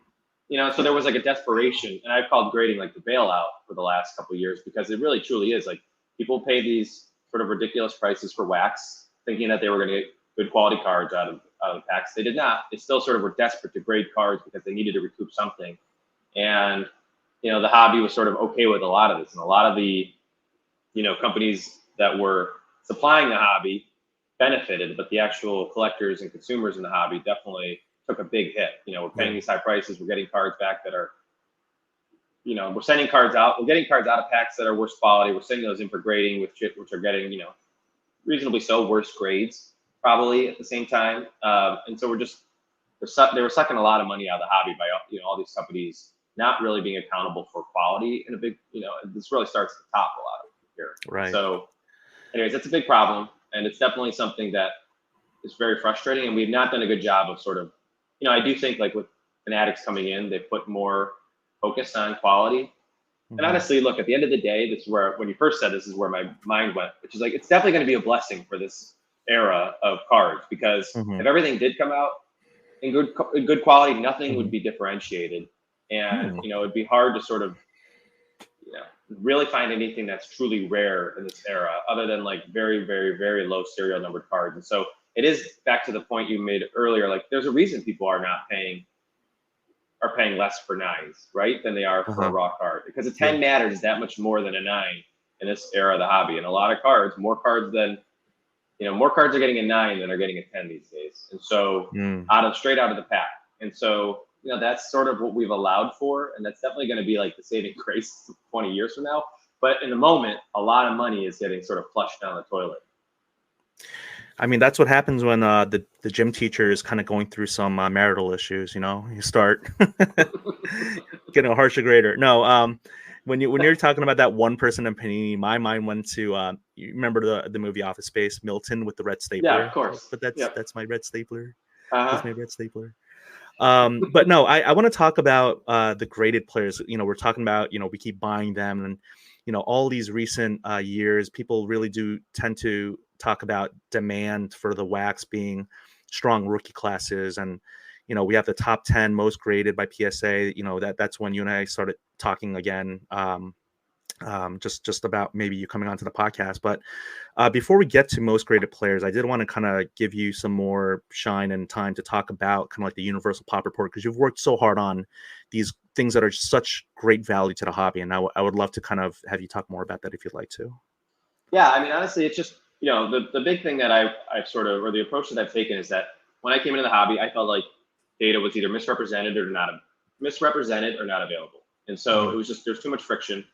Yeah. So there was like a desperation, and I've called grading like the bailout for the last couple of years because it really truly is like people pay these sort of ridiculous prices for wax, thinking that they were going to get good quality cards out of the packs. They did not. They still sort of were desperate to grade cards because they needed to recoup something, and the hobby was sort of okay with a lot of this, and a lot of the companies that were supplying the hobby benefited, but the actual collectors and consumers in the hobby definitely took a big hit. We're paying Right. these high prices. We're getting cards back that are, we're sending cards out. We're getting cards out of packs that are worse quality. We're sending those in for grading with shit, which are getting, reasonably so worse grades probably at the same time. And so they were sucking a lot of money out of the hobby by, all these companies not really being accountable for quality in a big, this really starts at the top a lot of here. Right. So anyways, that's a big problem. And it's definitely something that is very frustrating. And we've not done a good job of sort of, I do think like with fanatics coming in, they put more focus on quality. And Hmm. honestly, look, at the end of the day, this is where, when you first said this is where my mind went, which is like, it's definitely going to be a blessing for this era of cards because Hmm. if everything did come out in good quality, nothing would Hmm. be differentiated. And, Hmm. it'd be hard to sort of, you know, really find anything that's truly rare in this era other than like very, very, very low serial numbered cards. And so it is back to the point you made earlier, like there's a reason people are paying less for nines, right, than they are for a Uh-huh. raw card because a Yeah. 10 matters that much more than a nine in this era of the hobby. And a lot of cards, more cards are getting a nine than are getting a 10 these days. And so Mm. straight out of the pack. And so, that's sort of what we've allowed for. And that's definitely going to be like the saving grace 20 years from now. But in the moment, a lot of money is getting sort of flushed down the toilet. I mean, that's what happens when the gym teacher is kind of going through some marital issues. You start getting a harsher grader. No, when you're talking about that one person in Panini, my mind went to you remember the movie Office Space, Milton with the red Yeah, of stapler. It's like, course. but that's Yep. that's my red stapler. He's Uh my red stapler. But no, I want to talk about the graded players. We're talking about we keep buying them, and all these recent years, people really do tend to talk about demand for the wax being strong rookie classes, and we have the top 10 most graded by PSA. That's when you and I started talking again. Just about maybe you coming onto the podcast, but before we get to most graded players, I did want to kind of give you some more shine and time to talk about kind of like the universal pop report because you've worked so hard on these things that are such great value to the hobby, and I would love to kind of have you talk more about that if you'd like to. Yeah, I mean, honestly, it's just the big thing that I've sort of, or the approach that I've taken is that when I came into the hobby, I felt like data was either misrepresented or not available, and so Hmm. it was just there's too much friction.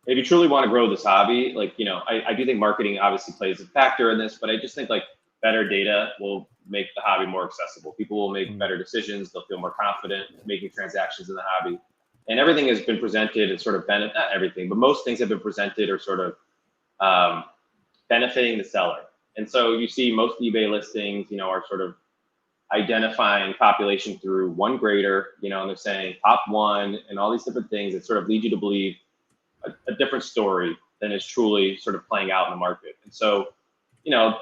If you truly want to grow this hobby, like I do think marketing obviously plays a factor in this, but I just think like better data will make the hobby more accessible. People will make Hmm. better decisions. They'll feel more confident making transactions in the hobby, and everything has been presented and sort of not everything, but most things have been presented or sort of um, benefiting the seller. And so you see most eBay listings, are sort of identifying population through one grader, and they're saying top one and all these different things that sort of lead you to believe a different story than is truly sort of playing out in the market. And so,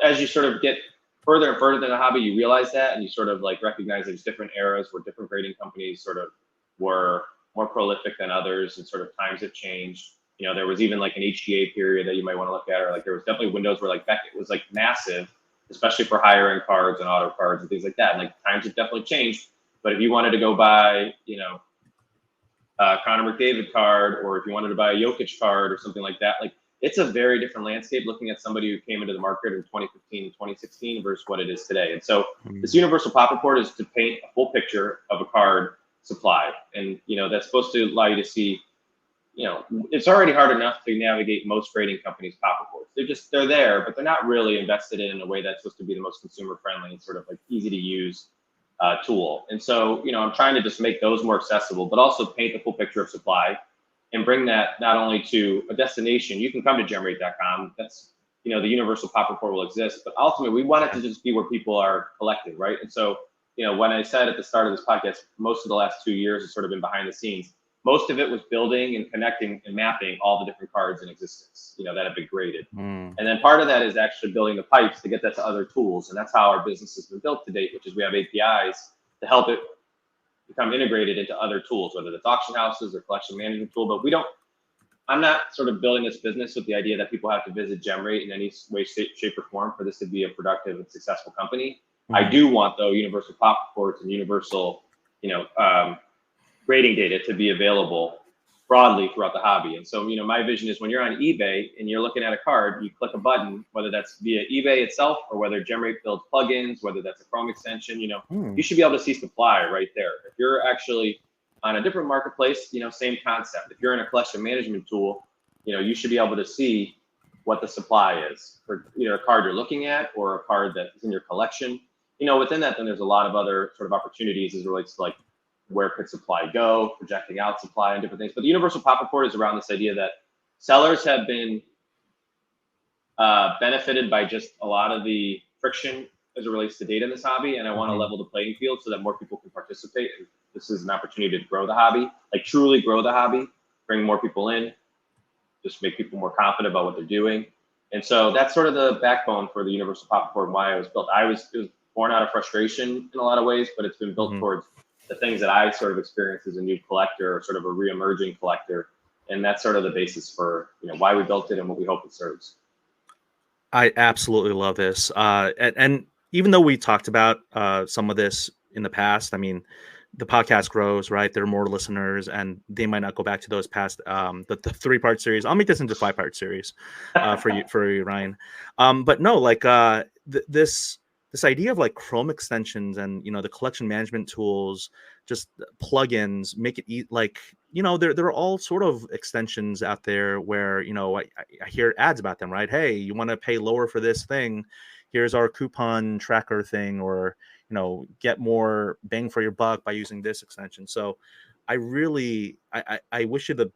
as you sort of get further and further in the hobby, you realize that and you sort of like recognize there's different eras where different grading companies sort of were more prolific than others and sort of times have changed. There was even like an HGA period that you might want to look at, or like there was definitely windows where like Beckett was like massive, especially for higher end cards and auto cards and things like that. And like times have definitely changed. But if you wanted to go buy, Connor McDavid card, or if you wanted to buy a Jokic card or something like that, like it's a very different landscape looking at somebody who came into the market in 2015 and 2016 versus what it is today. And so this Hmm. universal pop report is to paint a full picture of a card supply. And, that's supposed to allow you to see, it's already hard enough to navigate most grading companies' pop reports. they're there, but they're not really invested in a way that's supposed to be the most consumer friendly and sort of like easy to use tool. And so, I'm trying to just make those more accessible, but also paint the full picture of supply and bring that not only to a destination. You can come to GemRate.com. That's, the universal pop report will exist, but ultimately we want it to just be where people are collected, right? And so, when I said at the start of this podcast, most of the last 2 years has sort of been behind the scenes. Most of it was building and connecting and mapping all the different cards in existence, that have been graded. Mm. And then part of that is actually building the pipes to get that to other tools. And that's how our business has been built to date, which is we have APIs to help it become integrated into other tools, whether it's auction houses or collection management tool. But I'm not sort of building this business with the idea that people have to visit GemRate in any way, shape, or form for this to be a productive and successful company. I do want, though, universal pop reports and universal, grading data to be available broadly throughout the hobby. And so, my vision is when you're on eBay and you're looking at a card, you click a button, whether that's via eBay itself or whether GemRate builds plugins, whether that's a Chrome extension, you should be able to see supply right there. If you're actually on a different marketplace, same concept. If you're in a collection management tool, you should be able to see what the supply is for either a card you're looking at or a card that is in your collection. Within that, then there's a lot of other sort of opportunities as it relates to like where could supply go, projecting out supply and different things. But the universal pop report is around this idea that sellers have been benefited by just a lot of the friction as it relates to data in this hobby. And I want to level the playing field so that more people can participate. And this is an opportunity to grow the hobby, like truly grow the hobby, bring more people in, just make people more confident about what they're doing. And so that's sort of the backbone for the universal pop report and why it was built. It was born out of frustration in a lot of ways, but it's been built towards the things that I sort of experienced as a new collector or sort of a re-emerging collector. And that's sort of the basis for, why we built it and what we hope it serves. I absolutely love this. And even though we talked about some of this in the past, I mean, the podcast grows, right? There are more listeners and they might not go back to those past, the 3-part series. I'll make this into a 5-part series for you, Ryan. But no, like this idea of like Chrome extensions and, the collection management tools, just plugins, make it like, there are all sort of extensions out there where, I hear ads about them, right? Hey, you want to pay lower for this thing? Here's our coupon tracker thing, or, get more bang for your buck by using this extension. So I really, I wish you the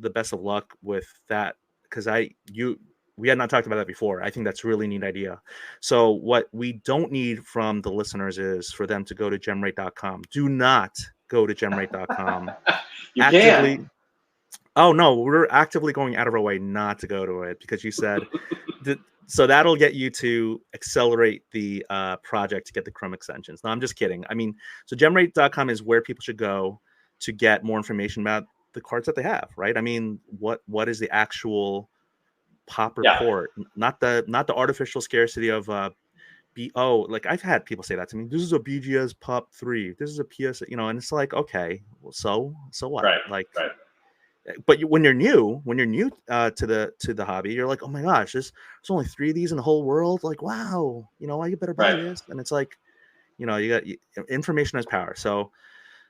best of luck with that, because we had not talked about that before. I think that's a really neat idea. So what we don't need from the listeners is for them to go to GemRate.com. Do not go to GemRate.com. You actively can. Oh no, we're actively going out of our way not to go to it because you said so that'll get you to accelerate the project to get the Chrome extensions. No, I'm just kidding. I mean, so GemRate.com is where people should go to get more information about the cards that they have, right? I mean, what is the actual pop report, not the artificial scarcity of like I've had people say that to me. This is a BGS pop 3. This is a PS, and it's like, okay, well, so what? Right. Like, right. But when you're new to the hobby, you're like, oh my gosh, there's only 3 of these in the whole world. Like, wow, you better buy this. And it's like, you got information has power. So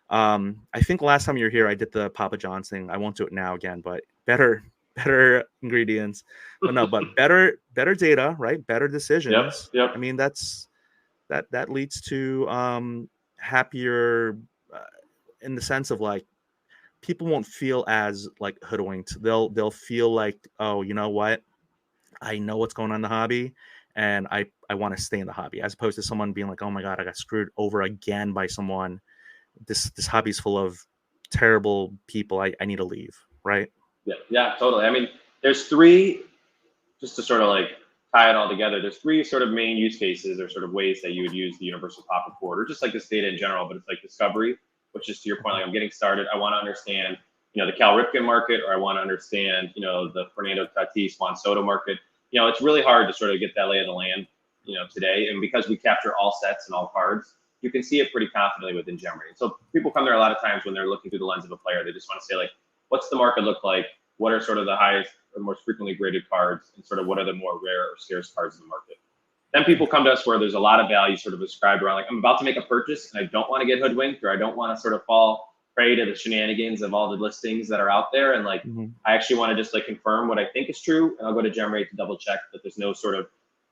I think last time you were here, I did the Papa John's thing. I won't do it now again, but better ingredients, but better data, right? Better decisions. Yep. I mean, that leads to happier in the sense of like people won't feel as like hoodwinked. They'll feel like, oh, you know what? I know what's going on in the hobby and I want to stay in the hobby, as opposed to someone being like, oh my God, I got screwed over again by someone. This hobby's full of terrible people. I need to leave, right? Yeah, totally. I mean, there's 3, just to sort of like tie it all together, there's 3 sort of main use cases or sort of ways that you would use the universal pop report, or just like this data in general, but it's like discovery, which is to your point, like I'm getting started. I want to understand, the Cal Ripken market, or I want to understand, the Fernando Tatis Juan Soto market. It's really hard to sort of get that lay of the land, today. And because we capture all sets and all cards, you can see it pretty confidently within GemRate. So people come there a lot of times when they're looking through the lens of a player. They just want to say, like, what's the market look like? What are sort of the highest or most frequently graded cards, and sort of what are the more rare or scarce cards in the market? Then people come to us where there's a lot of value sort of ascribed around, like, I'm about to make a purchase and I don't want to get hoodwinked, or I don't want to sort of fall prey to the shenanigans of all the listings that are out there. And like, Mhm. I actually want to just like confirm what I think is true, and I'll go to GemRate to double check that there's no sort of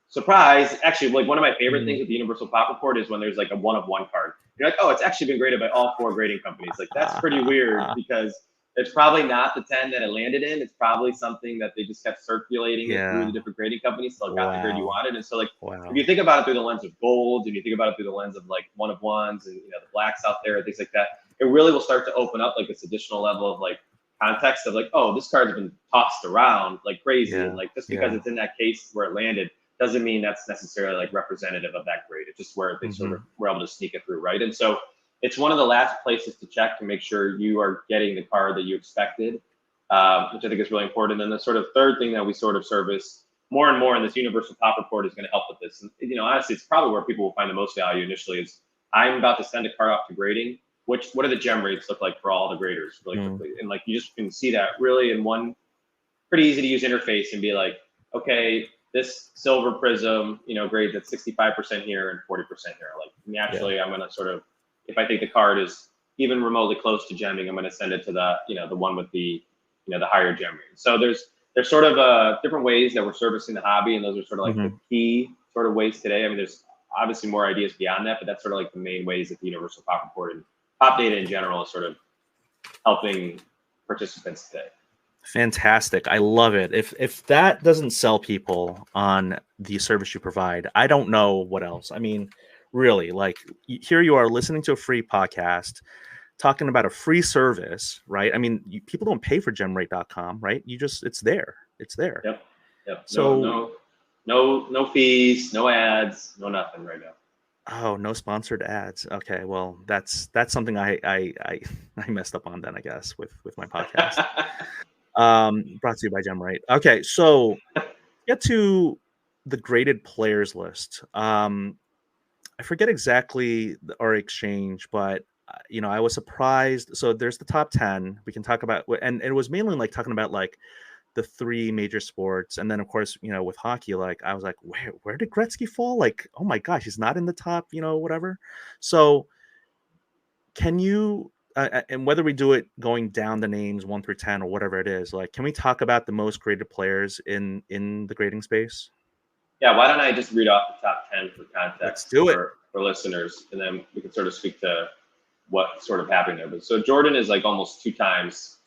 surprise. Actually, like one of my favorite Mhm. things with the Universal Pop Report is when there's like a one of one card. You're like, oh, it's actually been graded by all 4 grading companies. Like that's pretty weird because it's probably not the 10 that it landed in. It's probably something that they just kept circulating it through the Yeah. different grading companies till it got the grade you Wow. wanted. And so like if you Wow. think about it through the lens of gold and you think about it through the lens of like one of ones and the blacks out there and things like that, it really will start to open up like this additional level of like context of like, oh, this card's been tossed around like crazy. And Yeah. like just because Yeah. it's in that case where it landed doesn't mean that's necessarily like representative of that grade. It's just where they sort of Mhm. were able to sneak it through, right? And so it's one of the last places to check to make sure you are getting the card that you expected, which I think is really important. And the sort of third thing that we sort of service more and more in this universal pop report is going to help with this. And honestly, it's probably where people will find the most value initially is I'm about to send a card off to grading. What do the gem rates look like for all the graders really Mm. quickly? And like you just can see that really in one pretty easy to use interface and be like, okay, this silver prism, grades at 65% here and 40% here. Like Yeah. naturally, I'm going to sort of, if I think the card is even remotely close to gemming, I'm going to send it to the one with the higher gem rate. So there's sort of different ways that we're servicing the hobby, and those are sort of like the Mhm. key sort of ways today. I mean, there's obviously more ideas beyond that, but that's sort of like the main ways that the universal pop report and pop data in general is sort of helping participants today. Fantastic. I love it. If that doesn't sell people on the service you provide, I don't know what else. I mean, really, like here you are listening to a free podcast talking about a free service, right? I mean, people don't pay for gemrate.com, right? You just it's there. It's there. Yep. Yep. No, So, no, no fees, no ads, no nothing right now. oh, no sponsored ads. Okay, well, that's something I I messed up on then, I guess, with my podcast. Brought to you by GemRate. Okay, so get to the graded players list. I forget exactly our exchange, but I was surprised. So there's the top 10. We can talk about, and it was mainly like talking about like the three major sports, and then of course, with hockey, like I was like, where did Gretzky fall? Like, oh my gosh, he's not in the top, whatever. So can you? And whether we do it going down the names 1 through 10 or whatever it is, like, can we talk about the most graded players in the grading space? Yeah, why don't I just read off the top 10 for Let's context do it. for listeners, and then we can sort of speak to what sort of happened there. But so Jordan is like almost 2 times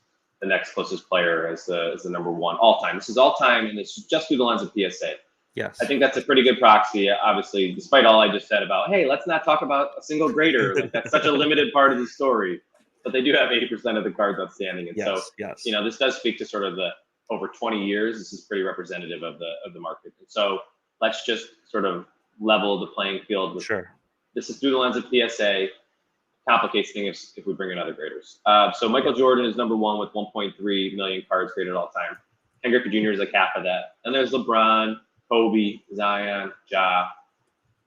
the next closest player as the number one all time. This is all time, and it's just through the lens of PSA. I Yes. think that's a pretty good proxy, obviously, despite all I just said about, hey, let's not talk about a single grader. Like, that's such a limited part of the story. But they do have 80% of the cards outstanding. And so, Yes. Yes. this does speak to sort of the over 20 years. This is pretty representative of the market. And so let's just sort of level the playing field with Sure. this is through the lens of PSA. Complicates things if we bring in other graders. So Michael Yep. Jordan is number one with 1.3 million cards graded all time. Ken Griffey Jr. is like half of that. And there's LeBron, Kobe, Zion, Ja,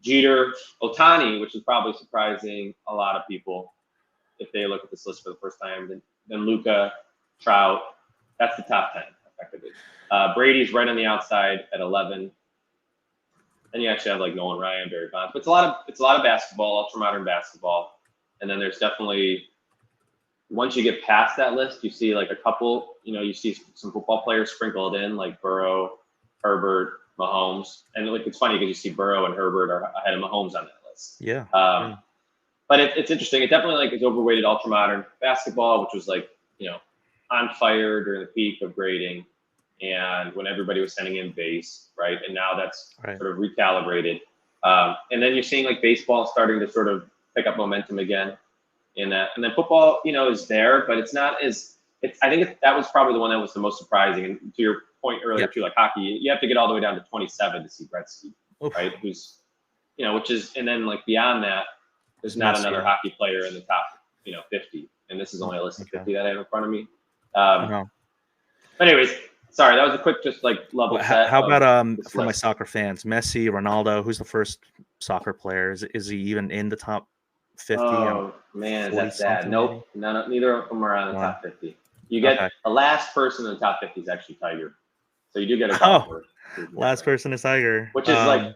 Jeter, Otani, which is probably surprising a lot of people if they look at this list for the first time. Then Luka, Trout. That's the top 10, effectively. Brady's right on the outside at 11. Then you actually have like Nolan Ryan, Barry Bonds. But it's a lot of basketball, ultra modern basketball. And then there's definitely once you get past that list, you see like a couple. You see some football players sprinkled in, like Burrow, Herbert, Mahomes, and like it's funny because you see Burrow and Herbert are ahead of Mahomes on that list. Yeah. Yeah. But it's interesting. It definitely like is overweighted ultra modern basketball, which was like on fire during the peak of grading, and when everybody was sending in base, right? And now that's Right. sort of recalibrated. And then you're seeing like baseball starting to sort of pick up momentum again in that. And then football, is there, but it's not as I think that was probably the one that was the most surprising. And to your point earlier Yep. too, like hockey, you have to get all the way down to 27 to see Gretzky, Oof. right? Who's, which is, and then like beyond that, there's It's not messy, another yeah. hockey player in the top, 50. And this is only a list of Okay. 50 that I have in front of me. No. But anyways, sorry, that was a quick, just like level set. How about for my list. soccer fans, Messi, Ronaldo? Who's the first soccer player? Is he even in the top 50? Oh man, is 40 that sad? something maybe. Nope, neither of them are on the Wow. top 50. You get Okay. the last person in the top 50 is actually Tiger, so you do get a Oh, golfer. last person is Tiger. Which is like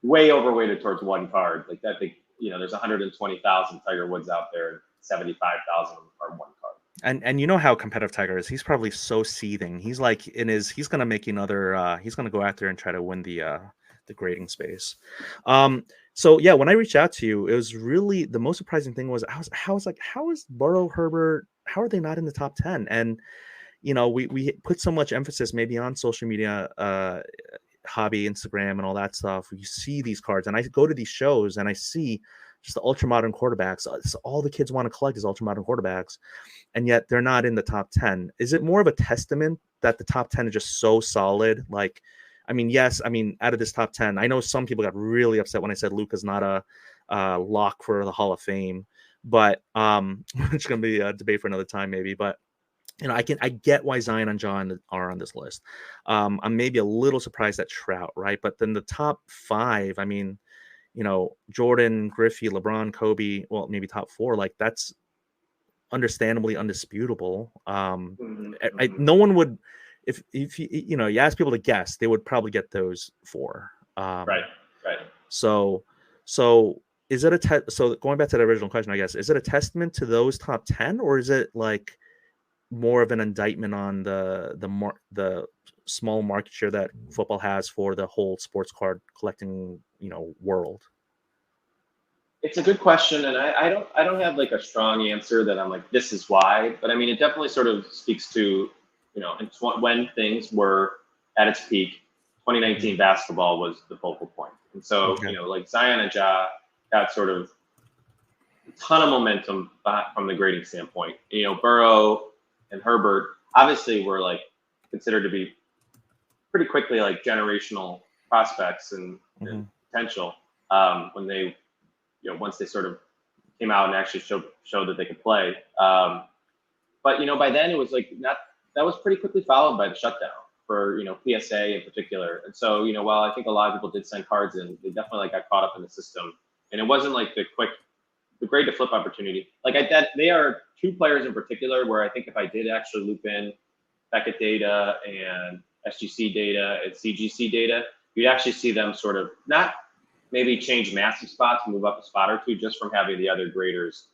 way overweighted towards one card. Like I think there's 120,000 Tiger Woods out there. 75,000 are one card. And you know how competitive Tiger is. He's probably so seething. He's like in his. He's gonna make another. He's gonna go out there and try to win the grading space. So yeah, when I reached out to you, it was really the most surprising thing was I was like, how is Burrow, Herbert? How are they not in the top 10? And we put so much emphasis maybe on social media, hobby, Instagram, and all that stuff. You see these cards, and I go to these shows and I see just the ultra modern quarterbacks. It's all the kids want to collect is ultra modern quarterbacks, and yet they're not in the top 10. Is it more of a testament that the top 10 is just so solid? Like, I mean, yes, I mean, out of this top 10, I know some people got really upset when I said Luka's not a lock for the Hall of Fame, but it's going to be a debate for another time, maybe. But I get why Zion and John are on this list. I'm maybe a little surprised at Trout, right? But then the top five, I mean, Jordan, Griffey, LeBron, Kobe, well, maybe top four, like that's understandably undisputable. No one would, if you ask people to guess, they would probably get those four. Right, right. So is it so going back to the original question, I guess, is it a testament to those top 10, or is it like more of an indictment on the small market share that football has for the whole sports card collecting world? It's a good question, and I don't have like a strong answer that I'm like this is why, but I mean it definitely sort of speaks to when things were at its peak. 2019 basketball was the focal point, and so Okay. like Zion and Ja got sort of a ton of momentum from the grading standpoint. Burrow and Herbert obviously were like considered to be pretty quickly like generational prospects and potential when they once they sort of came out and actually showed that they could play. But by then it was like not that was pretty quickly followed by the shutdown for PSA in particular. And so while I think a lot of people did send cards in, they definitely like got caught up in the system. And it wasn't like the grade to flip opportunity. Like that, they are two players in particular where I think if I did actually loop in Beckett data and SGC data and CGC data, you'd actually see them sort of not maybe change massive spots, move up a spot or two just from having the other graders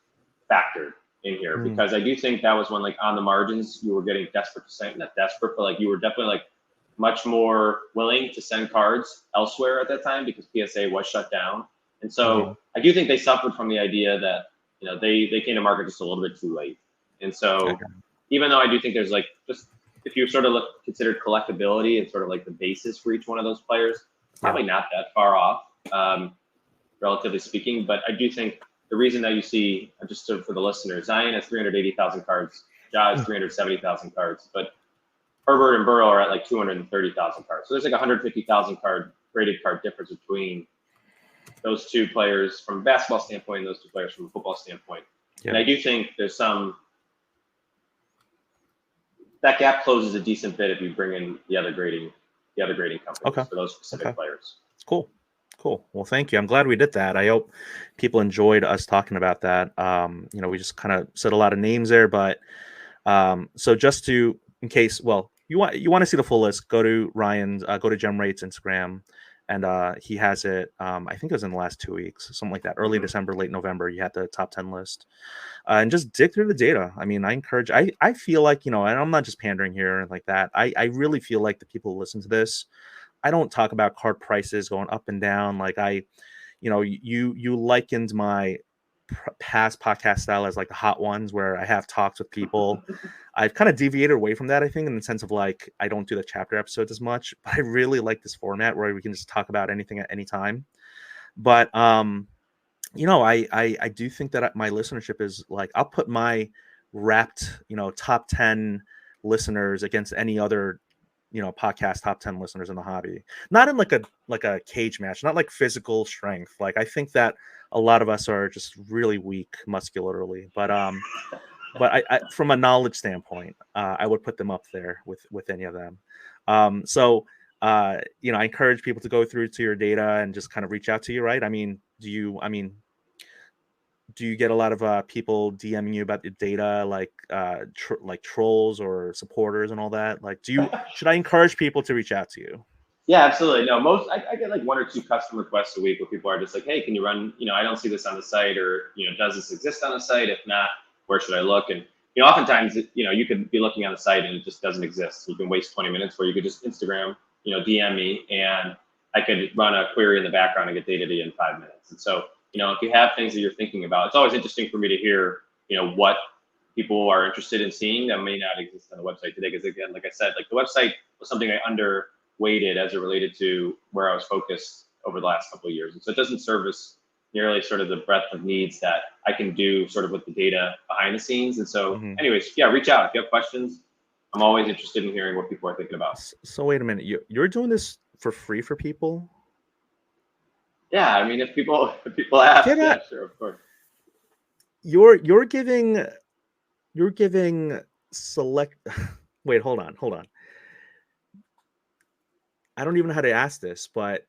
factored in here. Because I do think that was when like on the margins you were getting desperate to send, not desperate, but like you were definitely like much more willing to send cards elsewhere at that time because PSA was shut down. And so I do think they suffered from the idea that they came to market just a little bit too late. And so even though I do think there's like just if you sort of considered collectability and sort of like the basis for each one of those players, probably not that far off. Relatively speaking, but I do think the reason that you see, just for the listeners, Zion has 380,000 cards, Ja has 370,000 cards, but Herbert and Burrow are at like 230,000 cards. So there's like 150,000 graded card difference between those two players from a basketball standpoint and those two players from a football standpoint. And I do think there's that gap closes a decent bit if you bring in the other grading companies for those specific players. Cool. Well, thank you. I'm glad we did that. I hope people enjoyed us talking about that. We just kind of said a lot of names there, but so just in case, well, you want to see the full list, go to Ryan's, go to GemRate's Instagram, and he has it. I think it was in the last 2 weeks, something like that. Early December, late November, you had the top 10 list, and just dig through the data. I mean, I encourage. I feel like and I'm not just pandering here like that. I really feel like the people who listen to this. I don't talk about card prices going up and down. Like you likened my past podcast style as like the hot ones where I have talks with people. I've kind of deviated away from that, I think, in the sense of like I don't do the chapter episodes as much, but I really like this format where we can just talk about anything at any time. But I do think that my listenership is like I'll put my wrapped top 10 listeners against any other podcast top 10 listeners in the hobby, not in like a cage match, not like physical strength. Like I think that a lot of us are just really weak muscularly, but I from a knowledge standpoint, I would put them up there with any of them. I encourage people to go through to your data and just kind of reach out to you, right? I mean, do you get a lot of people DMing you about the data, like like trolls or supporters and all that? Like, should I encourage people to reach out to you? Yeah, absolutely. No, I get like one or two custom requests a week where people are just like, hey, can you run, I don't see this on the site, or, does this exist on the site? If not, where should I look? And, oftentimes, you could be looking on the site and it just doesn't exist. You can waste 20 minutes where you could just Instagram, DM me, and I could run a query in the background and get data to you in 5 minutes. And so, if you have things that you're thinking about, it's always interesting for me to hear, what people are interested in seeing that may not exist on the website today. Because again, like I said, like the website was something I underweighted as it related to where I was focused over the last couple of years. And so it doesn't service nearly sort of the breadth of needs that I can do sort of with the data behind the scenes. And so Hmm. anyways, yeah, reach out if you have questions. I'm always interested in hearing what people are thinking about. So wait a minute, you're doing this for free for people? Yeah, I mean, if people ask, Get yeah, out! sure, of course. You're giving select. Wait, hold on. I don't even know how to ask this, but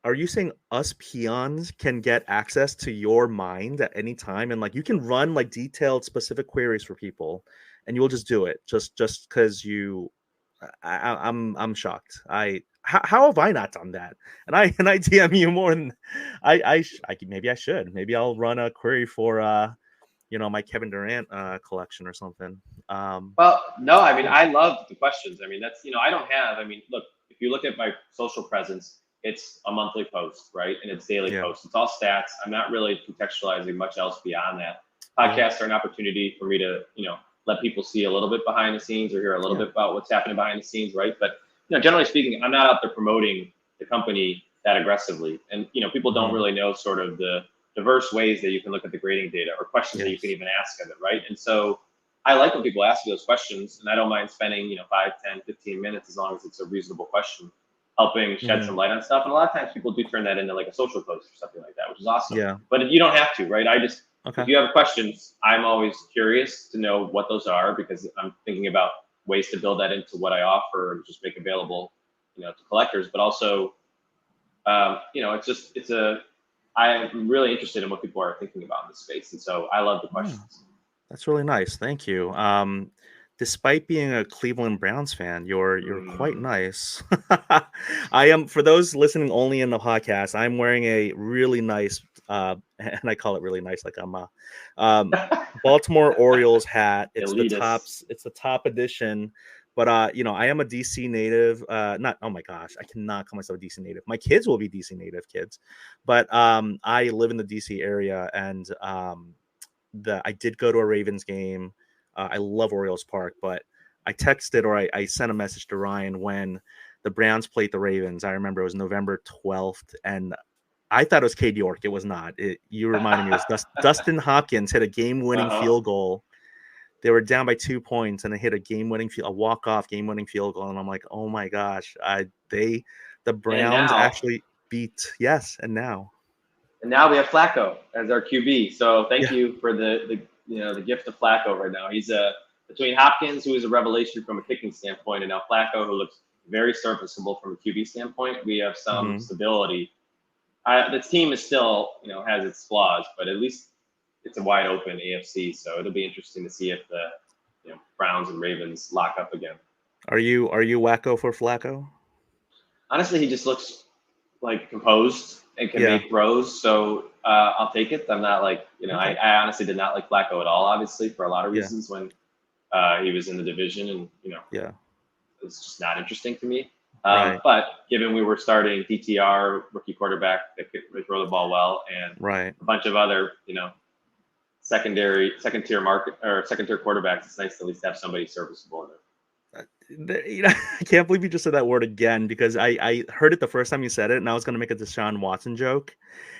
are you saying us peons can get access to your mind at any time, and like you can run like detailed specific queries for people, and you'll just do it just because you? I'm shocked. How have I not done that? And I DM you more than maybe I should. Maybe I'll run a query for my Kevin Durant collection or something. Well, no, It's I mean, cool. I love the questions. I mean, that's, I don't have, I mean, look, if you look at my social presence, it's a monthly post, right? And it's daily Yeah, posts. It's all stats. I'm not really contextualizing much else beyond that. yeah, Podcasts are an opportunity for me to, let people see a little bit behind the scenes or hear a little yeah. bit about what's happening behind the scenes, right? But, generally speaking, I'm not out there promoting the company that aggressively. And, people don't Hmm. really know sort of the diverse ways that you can look at the grading data or questions that you can Yes. even ask of it, right? And so, I like when people ask me those questions, and I don't mind spending, 5, 10, 15 minutes as long as it's a reasonable question, helping shed Hmm. some light on stuff. And a lot of times people do turn that into like a social post or something like that, which is awesome. Yeah. But you don't have to, right? Okay. If you have questions, I'm always curious to know what those are because I'm thinking about ways to build that into what I offer and just make available, to collectors. But also, I'm really interested in what people are thinking about in this space. And so I love the Yeah. questions. That's really nice. Thank you. Despite being a Cleveland Browns fan, you're quite Mm. nice. I am for those listening only in the podcast, I'm wearing a really nice and I call it really nice like I'm a um Baltimore Orioles hat. Elitist. It's the top edition. But I am a DC native. Not oh my gosh, I cannot call myself a DC native. My kids will be DC native kids. But I live in the DC area and I did go to a Ravens game. I love Orioles Park, but I texted or I sent a message to Ryan when the Browns played the Ravens. I remember it was November 12th, and I thought it was Cade York. It was not. You reminded me it was Dustin Hopkins hit a game-winning Uh-huh. field goal. They were down by 2 points, and they hit a walk-off game-winning field goal, and I'm like, oh my gosh, the And Browns now, actually beat yes, and now and now we have Flacco as our QB. So thank yeah, you for the gift of Flacco right now. He's between Hopkins, who is a revelation from a kicking standpoint, and now Flacco, who looks very serviceable from a QB standpoint. We have some hmm stability. The team is still, has its flaws, but at least it's a wide open AFC. So it'll be interesting to see if the Browns and Ravens lock up again. Are you wacko for Flacco? Honestly, he just looks like composed and can Yeah. make throws. So I'll take it. I'm not like, Okay. I honestly did not like Flacco at all, obviously, for a lot of Yeah. reasons when he was in the division. And, Yeah. it's just not interesting to me. Right. But given we were starting DTR, rookie quarterback that could throw the ball well, and Right. a bunch of other, second tier market or second tier quarterbacks, it's nice to at least have somebody serviceable in it. I can't believe you just said that word again because I heard it the first time you said it, and I was gonna make a Deshaun Watson joke,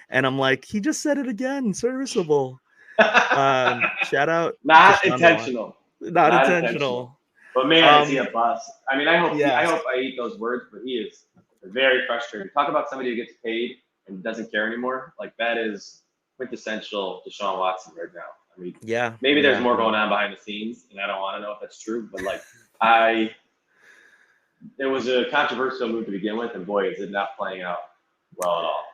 and I'm like, he just said it again, serviceable. Shout out Not Deshaun Watson. intentional. Not Not intentional. intentional. But man, is he a Um, bust? I mean, I yes. hope I eat those words, but he is very frustrating. Talk about somebody who gets paid and doesn't care anymore. Like that is quintessential Deshaun Watson right now. I mean, Yeah. maybe there's Yeah. more going No. on behind the scenes, and I don't want to know if that's true. But like, I it was a controversial move to begin with, and boy, is it not playing out well at all.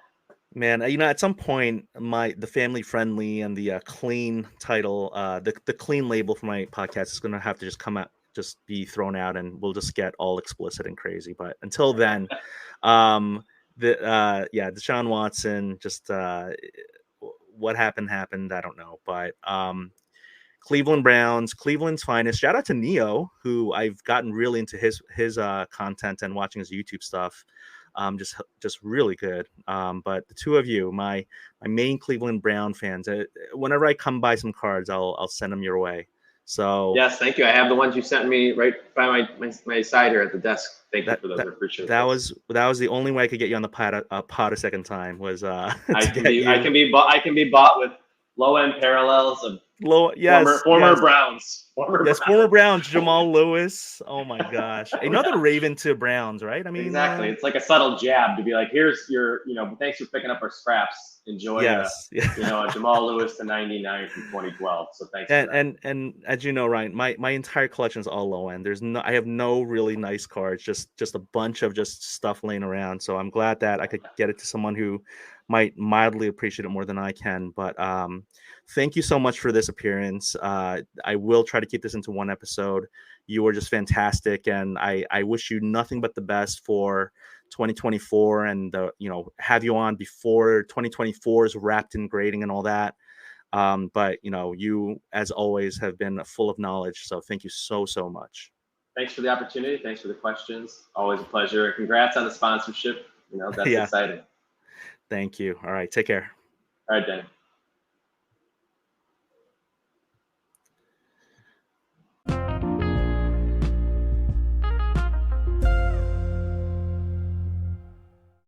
Man, at some point, the family friendly and the clean title, the clean label for my podcast is gonna have to just come out, just be thrown out and we'll just get all explicit and crazy. But until then, um, yeah, Deshaun Watson, just what happened. I don't know, but Cleveland Browns, Cleveland's finest. Shout out to Neo, who I've gotten really into his content and watching his YouTube stuff. Just really good. But the two of you, my main Cleveland Brown fans, whenever I come by some cards, I'll send them your way. So Yes, thank you. I have the ones you sent me right by my side here at the desk. Thank you that for those. that I appreciate that those. was that was the only way I could get you on the pod a second time was to get I you can be bought. I can be bought with low end parallels of low. former Yes, former yes. Browns. Former Yes, former Browns. Browns, Jamal Lewis. Oh my gosh, another Yeah. Raven to Browns, right? I mean, Exactly. It's like a subtle jab to be like, here's your, thanks for picking up our scraps. Enjoy yes, yeah. a Jamal Lewis to 99 from 2012. So thanks for and that. and as you know, Ryan, my entire collection is all low end. I have no really nice cards, just a bunch of just stuff laying around. So I'm glad that I could get it to someone who might mildly appreciate it more than I can. But thank you so much for this appearance. I will try to keep this into one episode. You were just fantastic, and I wish you nothing but the best for 2024, and have you on before 2024 is wrapped in grading and all that. But you, as always, have been full of knowledge. So thank you so much. Thanks for the opportunity. Thanks for the questions. Always a pleasure. Congrats on the sponsorship. That's Yeah, exciting. thank you. All right, take care. All right, Dan.